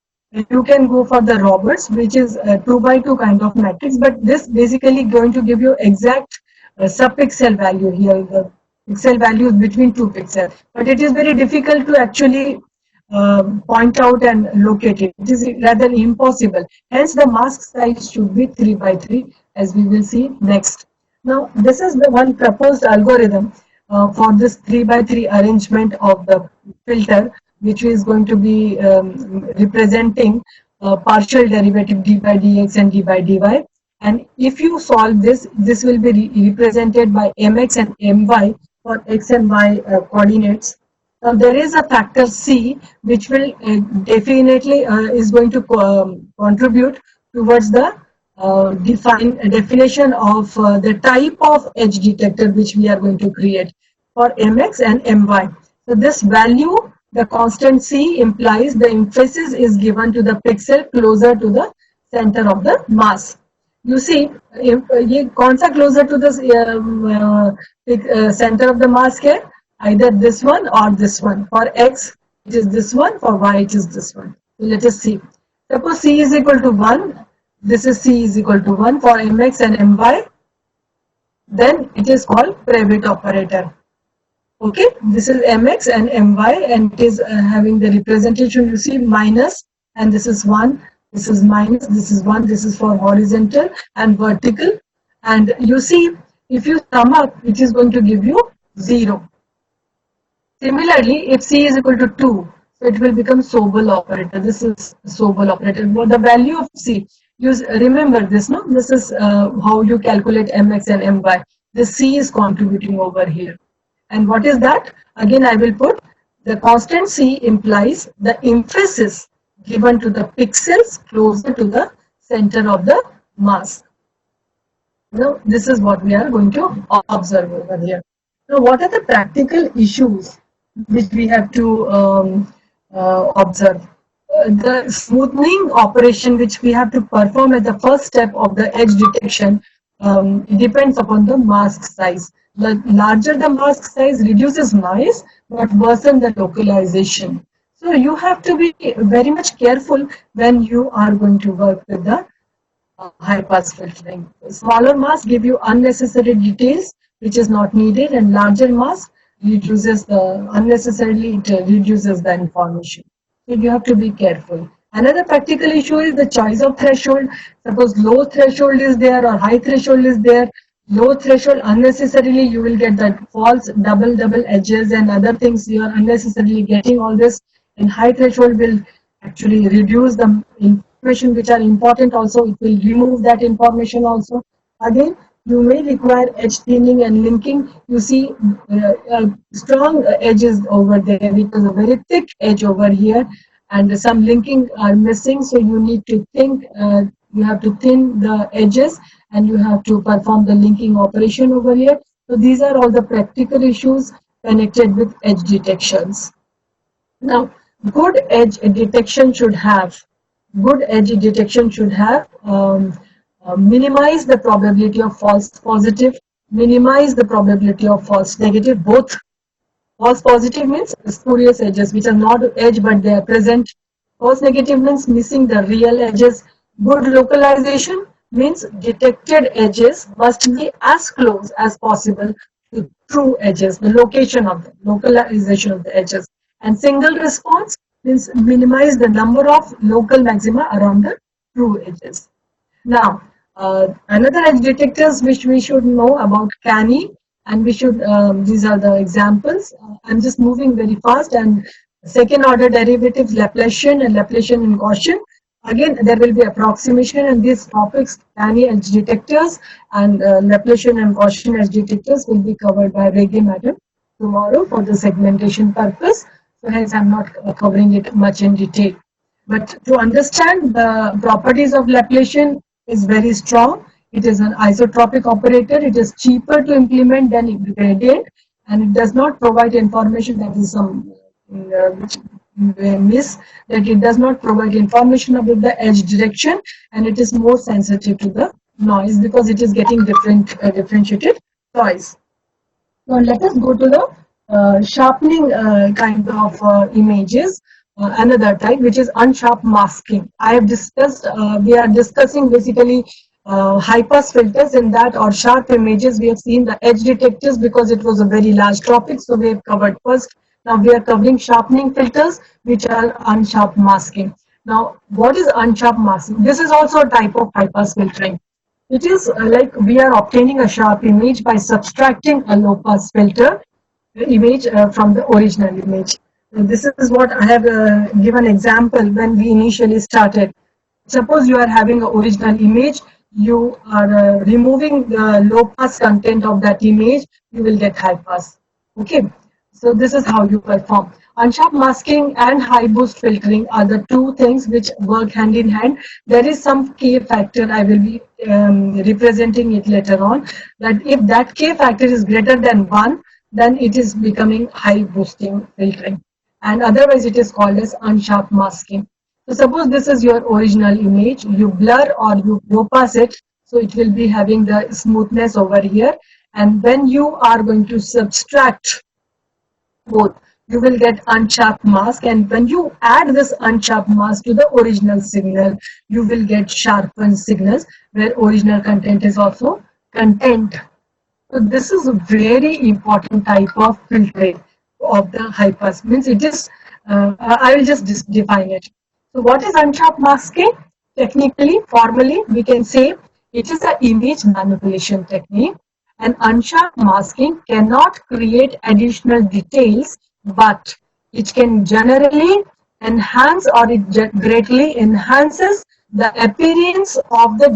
you can go for the Roberts, which is a 2 by 2 kind of matrix, but this basically going to give you exact subpixel value here, the pixel values between 2 pixels. But it is very difficult to actually point out and locate it. It is rather impossible. Hence, the mask size should be 3 by 3, as we will see next. Now, this is the one proposed algorithm for this 3 by 3 arrangement of the filter, which is going to be representing partial derivative d by dx and d by dy. And if you solve this, this will be represented by mx and my for x and y coordinates. Now there is a factor c, which will definitely is going to contribute towards the definition of the type of edge detector which we are going to create for mx and my. So this value, the constant c, implies the emphasis is given to the pixel closer to the center of the mass. You see, if ये कौन सा closer to the center of the mass है? Either this one or this one. For x, it is this one. For y, it is this one. So let us see. Suppose c is equal to 1. This is c is equal to 1 for mx and my. Then it is called Prewitt operator. Okay, this is mx and my, and it is having the representation, you see, minus, and this is 1, this is minus, this is 1, this is for horizontal and vertical. And you see, if you sum up, it is going to give you 0. Similarly, if c is equal to 2, so it will become Sobel operator. This is Sobel operator. But the value of c, remember this, no? This is how you calculate mx and my. This c is contributing over here. And what is that? Again, I will put the constant c implies the emphasis given to the pixels closer to the center of the mass. Now, this is what we are going to observe over here. Now, what are the practical issues which we have to observe? The smoothing operation which we have to perform at the first step of the edge detection depends upon the mask size. The larger the mask size reduces noise but worsen the localization. So you have to be very much careful when you are going to work with the high pass filtering. Smaller masks give you unnecessary details which is not needed, and larger masks reduces the unnecessarily, it reduces the information. So you have to be careful. Another practical issue is the choice of threshold. Suppose low threshold is there or high threshold is there. Low threshold, unnecessarily you will get that false double edges and other things. You are unnecessarily getting all this. And high threshold will actually reduce the information which are important also. It will remove that information also. Again, you may require edge thinning and linking. You see strong edges over there. It is a very thick edge over here, and some linking are missing. So you need to think. You have to thin the edges, and you have to perform the linking operation over here. So these are all the practical issues connected with edge detections. Now, good edge detection should have minimize the probability of false positive, minimize the probability of false negative. Both false positive means spurious edges which are not edge but they are present. False negative means missing the real edges. Good localization means detected edges must be as close as possible to true edges, the location of the localization of the edges. And single response means minimize the number of local maxima around the true edges. Now, another edge detectors which we should know about CANI, and we should, these are the examples. I'm just moving very fast. And second order derivatives, Laplacian and Laplacian and Gaussian. Again, there will be approximation, and these topics, CANI edge detectors and Laplacian and Gaussian edge detectors, will be covered by Regge madam tomorrow for the segmentation purpose. So hence I'm not covering it much in detail. But to understand the properties of Laplacian is very strong. It is an isotropic operator. It is cheaper to implement than gradient, and it does not provide information. That is some miss, that it does not provide information about the edge direction, and it is more sensitive to the noise because it is getting differentiated choice. Now let us go to the sharpening kind of images. Another type which is unsharp masking. I have discussed, we are discussing basically high pass filters. In that, or sharp images, we have seen the edge detectors because it was a very large topic, so we have covered first. Now we are covering sharpening filters which are unsharp masking. Now what is unsharp masking? This is also a type of high pass filtering. It is like we are obtaining a sharp image by subtracting a low pass filter image from the original image. This is what I have given example when we initially started. Suppose you are having an original image, you are removing the low pass content of that image, you will get high pass. Okay, so this is how you perform. Unsharp masking and high boost filtering are the two things which work hand in hand. There is some K factor, I will be representing it later on, that if that K factor is greater than 1, then it is becoming high boosting filtering. And otherwise it is called as unsharp masking. So suppose this is your original image, you blur or you low pass it, so it will be having the smoothness over here. And when you are going to subtract both, you will get unsharp mask, and when you add this unsharp mask to the original signal, you will get sharpened signals where original content is also content. So this is a very important type of filtering of the high pass. Means it is, I will just define it. So what is unsharp masking? Technically, formally, we can say it is an image manipulation technique, and unsharp masking cannot create additional details, but it can generally enhance, or it greatly enhances the appearance of the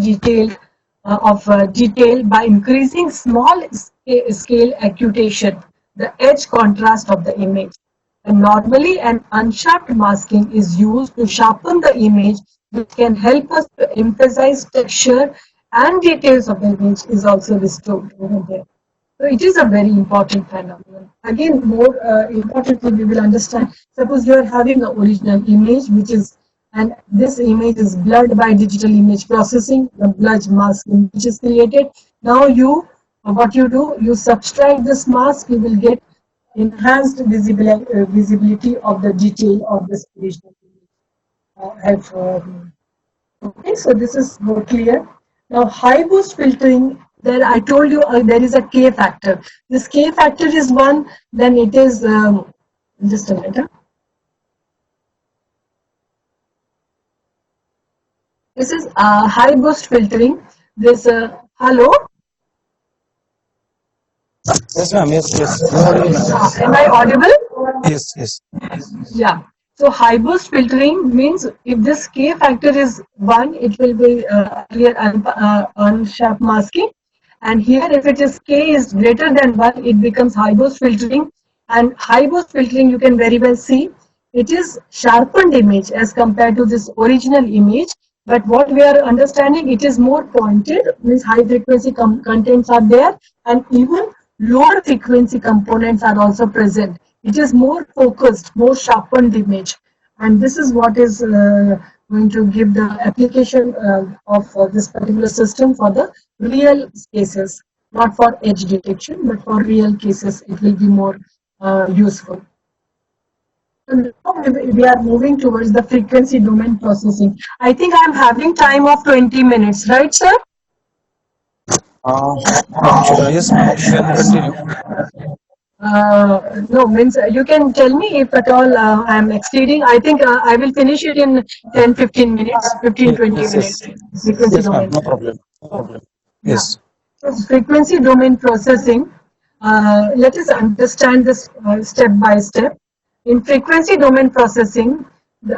detail by increasing small scale occultation, the edge contrast of the image. And normally an unsharp masking is used to sharpen the image, which can help us to emphasize texture and details of the image is also restored over there. So it is a very important phenomenon. Again, more importantly, we will understand, suppose you are having an original image which is, and this image is blurred by digital image processing, the blur masking which is created. Now what you do, you subtract this mask, you will get enhanced visibility of the detail of this original image. Okay, so this is more clear. Now high boost filtering, there I told you there is a K factor. This K factor is 1, then it is, just a minute. This is high boost filtering. This hello, Yes, ma'am. Yes, yes. You are audible, ma'am. am I audible? Yes, yes. Yeah. So high boost filtering means if this K factor is 1, it will be clear unsharp masking. And here if it is K is greater than 1, it becomes high boost filtering. And high boost filtering you can very well see it is sharpened image as compared to this original image. But what we are understanding, it is more pointed, means high frequency contents are there, and even lower frequency components are also present. It is more focused, more sharpened image. And this is what is going to give the application of this particular system for the real cases, not for edge detection, but for real cases, it will be more useful. And now we are moving towards the frequency domain processing. I think I am having time of 20 minutes, right, sir? Yes, ma'am. You can continue. No, means you can tell me if at all I am exceeding. I think I will finish it in 10, 15 minutes, 15, 20 Yes, minutes. yes. Frequency Yes, ma'am. domain. No problem. No problem. Yeah. Yes. So frequency domain processing, let us understand this step by step. In frequency domain processing,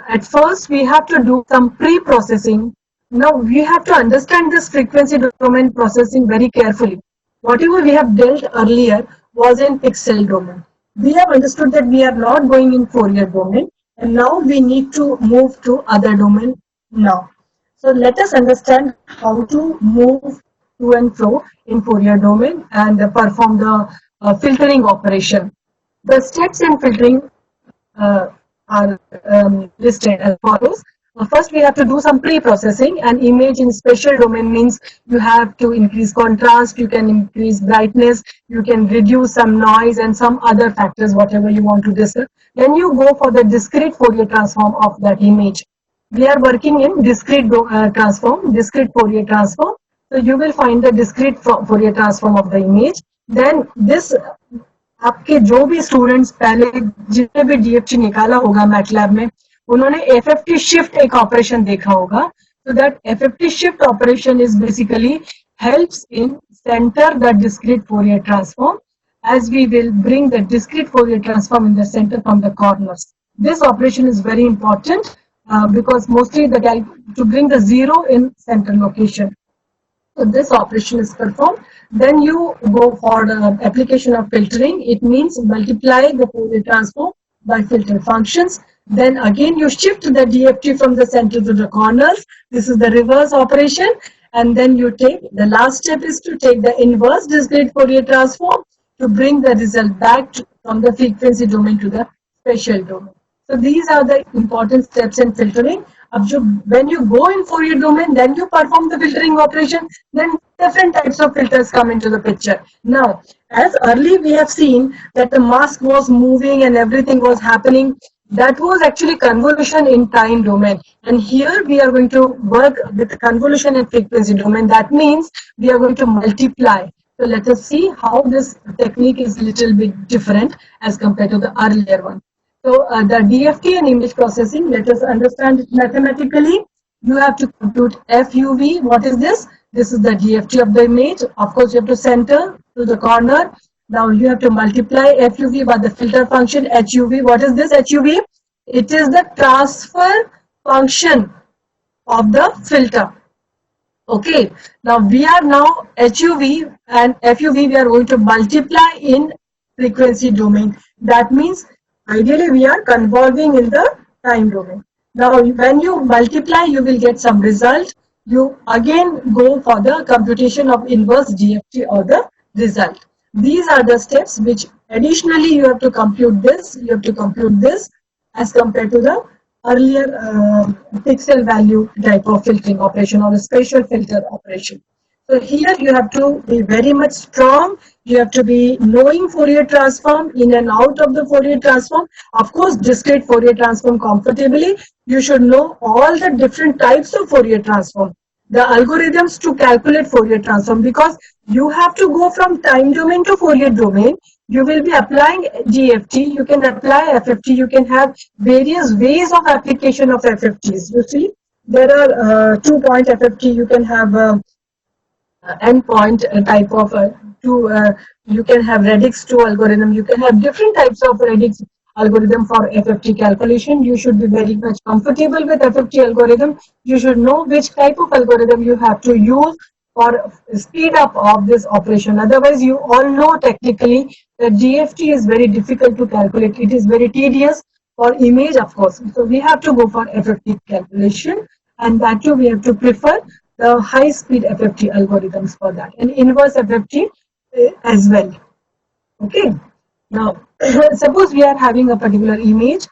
at first we have to do some pre-processing. Now we have to understand this frequency domain processing very carefully. Whatever we have dealt earlier was in pixel domain. We have understood that we are not going in Fourier domain, and now we need to move to other domain now. So let us understand how to move to and fro in Fourier domain and perform the filtering operation. The steps in filtering are listed as follows. First, we have to do some pre-processing. An image in spatial domain means you have to increase contrast, you can increase brightness, you can reduce some noise and some other factors, whatever you want to discuss. Then you go for the discrete Fourier transform of that image. We are working in discrete transform, discrete Fourier transform. So you will find the discrete Fourier transform of the image. Then this आपके जो भी students पहले जितने भी DFT निकाला होगा MATLAB में उन्होंने एफएफटी शिफ्ट एक ऑपरेशन देखा होगा so that FFT shift operation is basically helps in center the discrete Fourier transform as we will bring the discrete Fourier transform in the center from the corners. This operation is very important because mostly to bring the zero in center location. So this operation is performed. Then you go for the application of filtering. It means multiply the Fourier transform by filter functions. Then again you shift the DFT from the center to the corners. This is the reverse operation. And then you take, the last step is to take the inverse discrete Fourier transform to bring the result back from the frequency domain to the spatial domain. So these are the important steps in filtering. When you go in Fourier domain, then you perform the filtering operation, then different types of filters come into the picture. Now, as early we have seen that the mask was moving and everything was happening, that was actually convolution in time domain. And here we are going to work with convolution in frequency domain. That means we are going to multiply. So let us see how this technique is a little bit different as compared to the earlier one. So the DFT and image processing, let us understand it mathematically. You have to compute FUV. What is this? This is the DFT of the image. Of course, you have to center to the corner. Now you have to multiply FUV by the filter function HUV. What is this HUV? It is the transfer function of the filter. Okay. Now we are now HUV and FUV we are going to multiply in frequency domain. That means ideally we are convolving in the time domain. Now when you multiply you will get some result. You again go for the computation of inverse DFT or the result. These are the steps which additionally you have to compute this, you have to compute this as compared to the earlier pixel value type of filtering operation or a spatial filter operation. So here you have to be very much strong. You have to be knowing Fourier transform, in and out of the Fourier transform. Of course, discrete Fourier transform comfortably. You should know all the different types of Fourier transform. The algorithms to calculate Fourier transform, because you have to go from time domain to Fourier domain. You will be applying DFT, you can apply FFT, you can have various ways of application of FFTs, you see. there are 2-point FFT. You can have endpoint type of you can have radix 2 algorithm. You can have different types of radix algorithm for FFT calculation. You should be very much comfortable with FFT algorithm. You should know which type of algorithm you have to use for speed up of this operation. Otherwise, you all know technically that DFT is very difficult to calculate. It is very tedious for image, of course. So we have to go for FFT calculation, and that too we have to prefer the high speed FFT algorithms for that, and inverse FFT as well. Okay. Now, suppose we are having a particular image,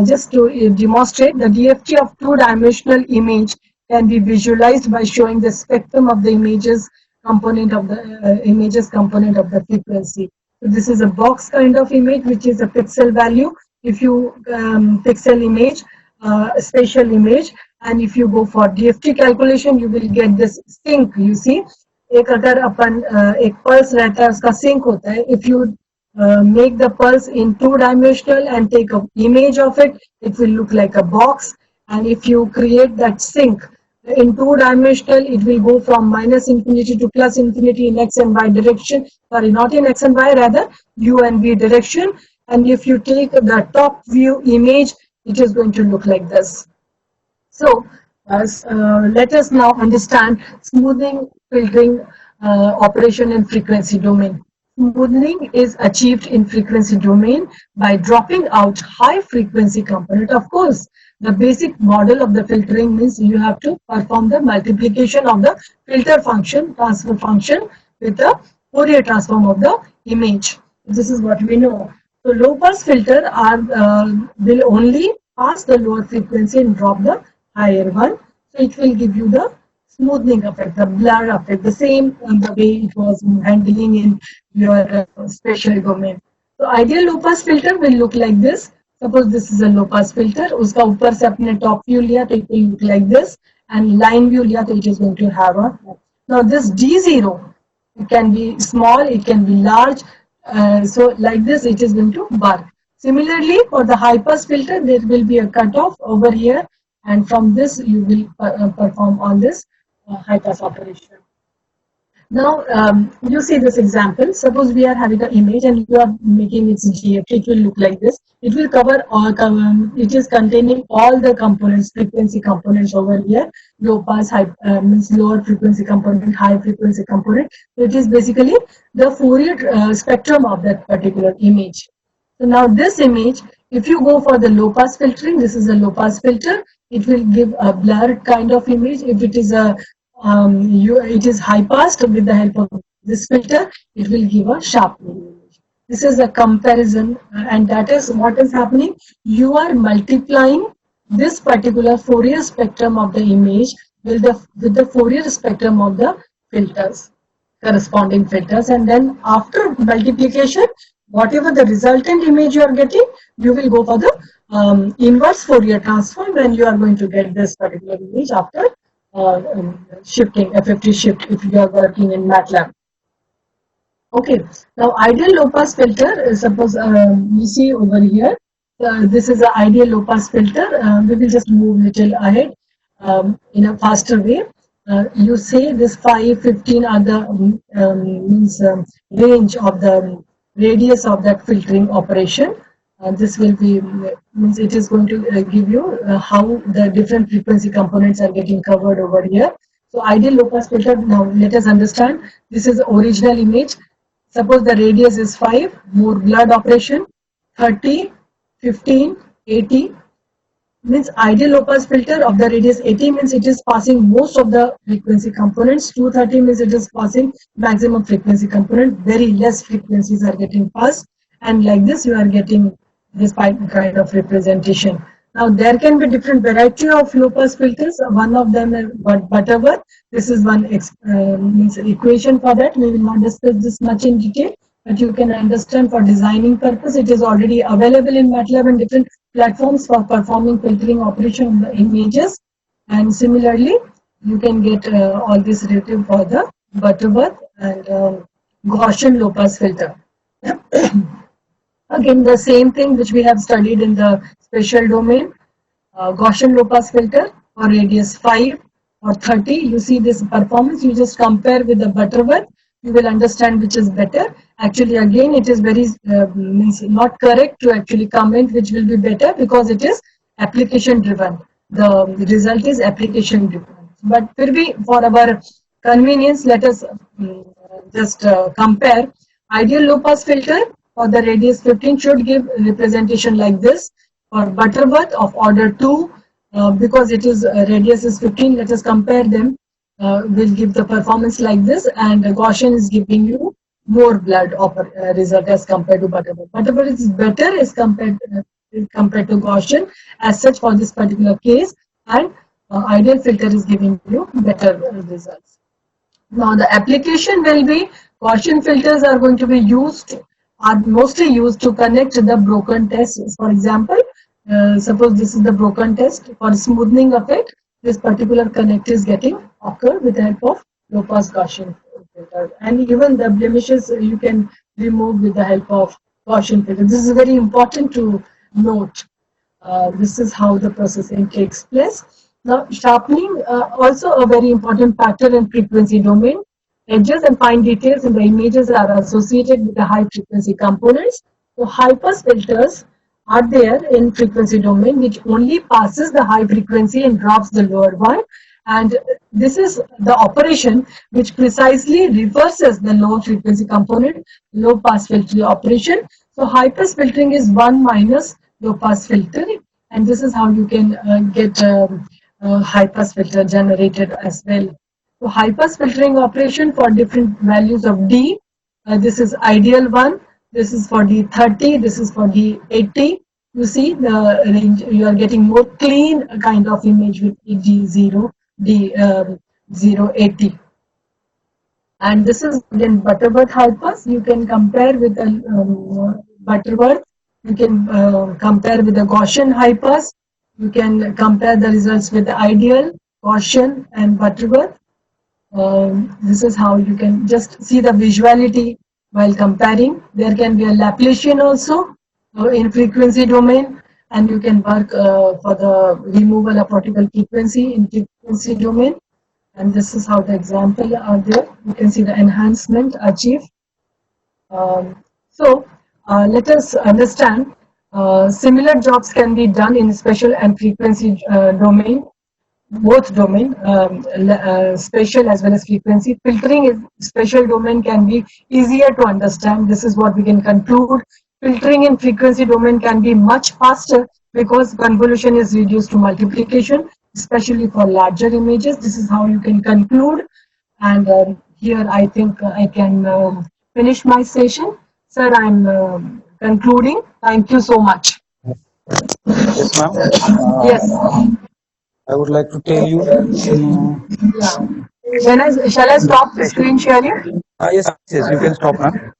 just to demonstrate the DFT of two-dimensional image can be visualized by showing the spectrum of the images component of the frequency. So this is a box kind of image, which is a pixel value. If you pixel image, spatial image, and if you go for DFT calculation, you will get this sync. You see, एक अगर अपन एक pulse रहता है उसका sync होता है. If you make the pulse in two-dimensional and take an image of it, it will look like a box. And if you create that sync in two-dimensional, it will go from -infinity to +infinity in x and y direction. Sorry, not in x and y, rather u and v direction. And if you take the top view image, it is going to look like this. So let us now understand smoothing, filtering operation in frequency domain. Smoothing is achieved in frequency domain by dropping out high frequency component. Of course, the basic model of the filtering means you have to perform the multiplication of the filter function, transfer function, with the Fourier transform of the image. This is what we know. So low pass filter will only pass the lower frequency and drop the higher one. So it will give you the smoothing effect, the blur effect, the same the way it was handling in your spatial domain. So ideal low pass filter will look like this. Suppose this is a low pass filter. उसका ऊपर से अपने top view लिया तो it will look like this, and line view लिया तो it is going to have a. Now this D0, it can be small, it can be large. So like this, it is going to bark. Similarly, for the high pass filter, there will be a cutoff over here, and from this you will perform on this high pass operation. Now you see this example. Suppose we are having an image and you are making its GFT. It will look like this. It will cover all. It is containing all the components, frequency components over here. Low pass, high means lower frequency component, high frequency component. So it is basically the Fourier spectrum of that particular image. So now this image, if you go for the low pass filtering, this is a low pass filter. It will give a blurred kind of image. If it is a it is high passed with the help of this filter, it will give a sharp image. This is a comparison, and that is what is happening. You are multiplying this particular Fourier spectrum of the image with the Fourier spectrum of the filters, corresponding filters, and then after multiplication, whatever the resultant image you are getting, you will go for the inverse Fourier transform, and you are going to get this particular image after shifting, FFT shift, if you are working in MATLAB. Okay, now ideal low pass filter, suppose you see over here, this is an ideal low pass filter. We will just move little ahead in a faster way. You say this 5, 15 are the means range of the radius of that filtering operation. This will be, means it is going to give you how the different frequency components are getting covered over here. So ideal low pass filter, now let us understand, this is the original image. Suppose the radius is 5, more blurred operation, 30, 15, 80, means ideal low pass filter of the radius 80 means it is passing most of the frequency components, 230 means it is passing maximum frequency component, very less frequencies are getting passed, and like this you are getting this kind of representation. Now there can be different variety of low pass filters. One of them is Butterworth. This is one means equation for that. We will not discuss this much in detail, but you can understand for designing purpose. It is already available in MATLAB and different platforms for performing filtering operation of the images. And similarly, you can get all this relative for the Butterworth and Gaussian low pass filter. Again, the same thing which we have studied in the spatial domain. Gaussian low pass filter or radius 5 or 30. You see this performance, you just compare with the Butterworth, you will understand which is better. Actually, again, it is very means not correct to actually comment which will be better, because it is application driven. The result is application driven. But for our convenience, let us just compare. Ideal low pass filter for the radius 15 should give representation like this. For Butterworth of order 2, because it is radius is 15, let us compare them. Will give the performance like this, and Gaussian is giving you more blood result as compared to Butterworth. Butterworth is better as compared to Gaussian as such for this particular case, and ideal filter is giving you better results. Now the application will be Gaussian filters are going to be mostly used to connect the broken tests. For example, suppose this is the broken test. For smoothing effect, this particular connect is getting occur with the help of low pass Gaussian filter, and even the blemishes you can remove with the help of Gaussian filter. This is very important to note. This is how the processing takes place. Now sharpening, also a very important factor in frequency domain. Edges and fine details in the images are associated with the high frequency components. So high pass filters are there in frequency domain, which only passes the high frequency and drops the lower one. And this is the operation which precisely reverses the low frequency component, low pass filter operation. So high pass filtering is 1 minus low pass filter, and this is how you can get high pass filter generated as well. So high pass filtering operation for different values of D. This is ideal one. This is for the 30. This is for the 80. You see the range. You are getting more clean kind of image with D0, D0, 80. And this is again Butterworth high pass. You can compare with the Butterworth. You can compare with the Gaussian high pass. You can compare the results with the ideal, Gaussian, and Butterworth. This is how you can just see the visuality while comparing. There can be a Laplacian also in frequency domain, and you can work for the removal of particle frequency in frequency domain. And this is how the example are there. You can see the enhancement achieved. So let us understand similar jobs can be done in special and frequency domain. Both domain, spatial as well as frequency. Filtering is spatial domain can be easier to understand. This is what we can conclude. Filtering in frequency domain can be much faster because convolution is reduced to multiplication, especially for larger images. This is how you can conclude. And here I think I can finish my session. Sir, I'm concluding. Thank you so much. Yes, ma'am. Yes. I would like to tell you. Yeah. Shall I stop screen sharing? Yes, you can stop, ma'am.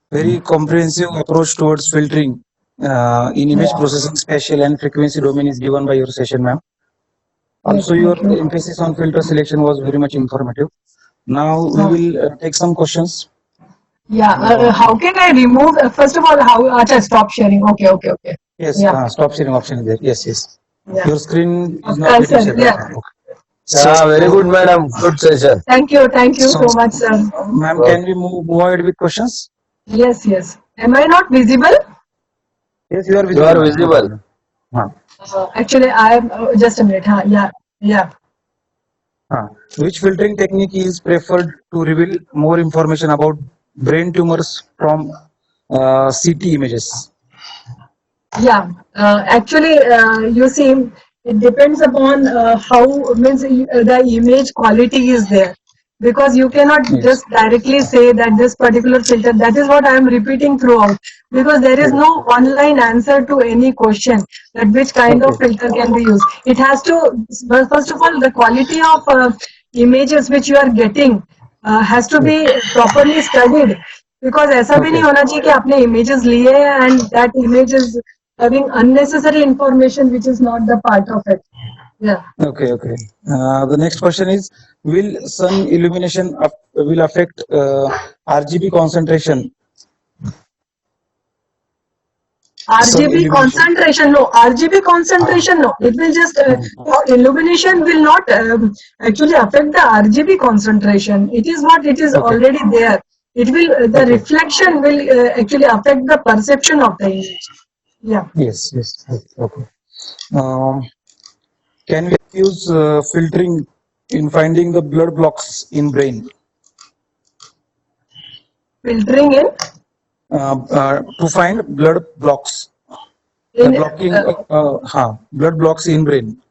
Very comprehensive approach towards filtering in image processing, spatial and frequency domain is given by your session, ma'am. Also, your emphasis on filter selection was very much informative. Now we will take some questions. Yeah. How can I remove? First of all, how? Stop sharing. Okay. Yes. Yeah. Stop sharing option is there. Yes. Yeah. Your screen is not getting shared. Yeah. Yeah, very good, madam. Good session. Thank you so much, sir. Ma'am, can we move ahead with questions? Yes. Am I not visible? Yes, you are visible. You are visible. Actually, I am. Just a minute. Yeah. Which filtering technique is preferred to reveal more information about brain tumors from CT images? Yeah. Actually, you see, it depends upon how the image quality is there. Because you cannot just directly say that this particular filter, that is what I am repeating throughout. Because there is no one-line answer to any question that which kind of filter can be used. It has to, first of all, the quality of images which you are getting has to be properly studied. Because ऐसा भी नहीं होना चाहिए कि आपने images लिए and that image is having unnecessary information which is not the part of it. Yeah. Okay. The next question is: will sun illumination will affect RGB concentration? RGB illumination. concentration, no. RGB concentration, no. It will just, illumination will not actually affect the RGB concentration. It is what it is Okay. already there. It will, the Okay. reflection will actually affect the perception of the image. Yeah. Yes, yes. Okay. Can we use filtering in finding the blood blocks in brain? Filtering in, To find blood blocks, in blocking, blood blocks in brain.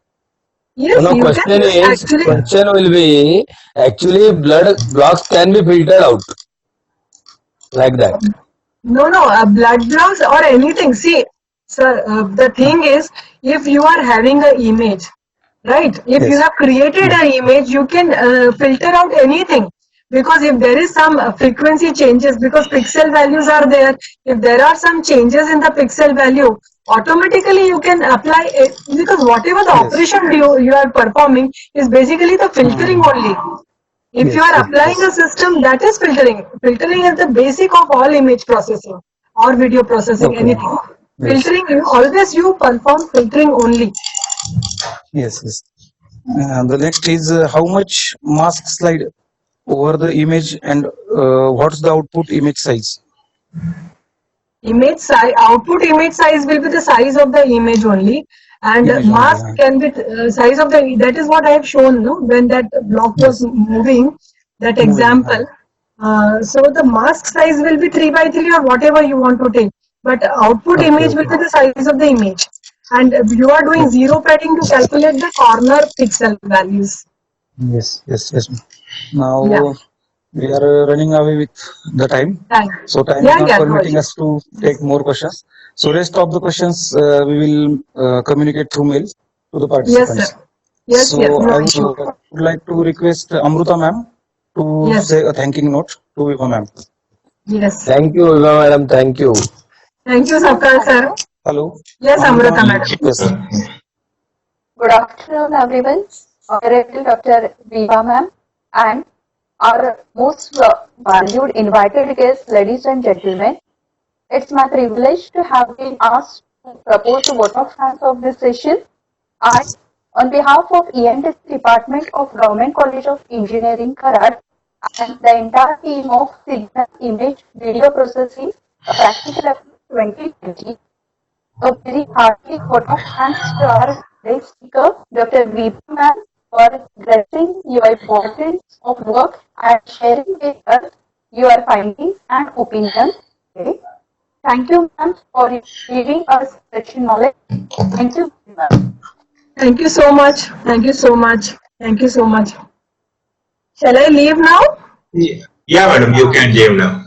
yes, No, you question can is, actually. question will be, actually blood blocks can be filtered out. Like that. No, blood blocks or anything. See, sir, the thing is, if you are having an image, right? If you Yes. have created an image, you can filter out anything. Because if there is some frequency changes, because pixel values are there, if there are some changes in the pixel value, automatically you can apply it, because whatever the Yes. operation you are performing is basically the filtering only. If you Yes, are yes, applying yes. a system, that is filtering. Filtering is the basic of all image processing or video processing, Okay. anything. Yes. Filtering, you perform filtering only. Yes, yes. The next is how much mask slide over the image and what's the output image size? Image size, output image size will be the size of the image only, and Image only, mask yeah. can be size of the. That is what I have shown. No, when that block was Yes. moving, that Moving, example. So the mask size will be 3 by 3 or whatever you want to take, but output Okay, image will okay. be the size of the image, and you are doing Okay. zero padding to calculate the corner pixel values. Yes, yes, yes. Now Yeah. we are running away with the time. Thank. So time Yeah, is not yeah, permitting Rohit. us to take more questions. So rest of the questions we will communicate through mail to the Yes, participants. sir. Yes, So yes, no I issue. would like to request Amruta ma'am to Yes, say a thanking note to Viva ma'am. yes. Thank you, Viva madam. Thank you. Thank you, Sapkar sir. Hello. Yes, Amruta madam. Yes. Good afternoon, everyone. Honorable Dr. Viva ma'am and our most valued invited guests, ladies and gentlemen. It's my privilege to have been asked to propose the vote of thanks of this session. I, on behalf of ENTS Department of Government College of Engineering, Karad, and the entire team of Signal Image Video Processing, a practical effort 2020, a very hearty vote of thanks to our today's speaker, Dr. Viva ma'am, for gracing your importance of work and sharing with us your findings and opinions today. Thank you, ma'am, for giving us such knowledge. Thank you, ma'am. Thank you so much. Thank you so much. Thank you so much. Shall I leave now? Yeah, madam, you can leave now.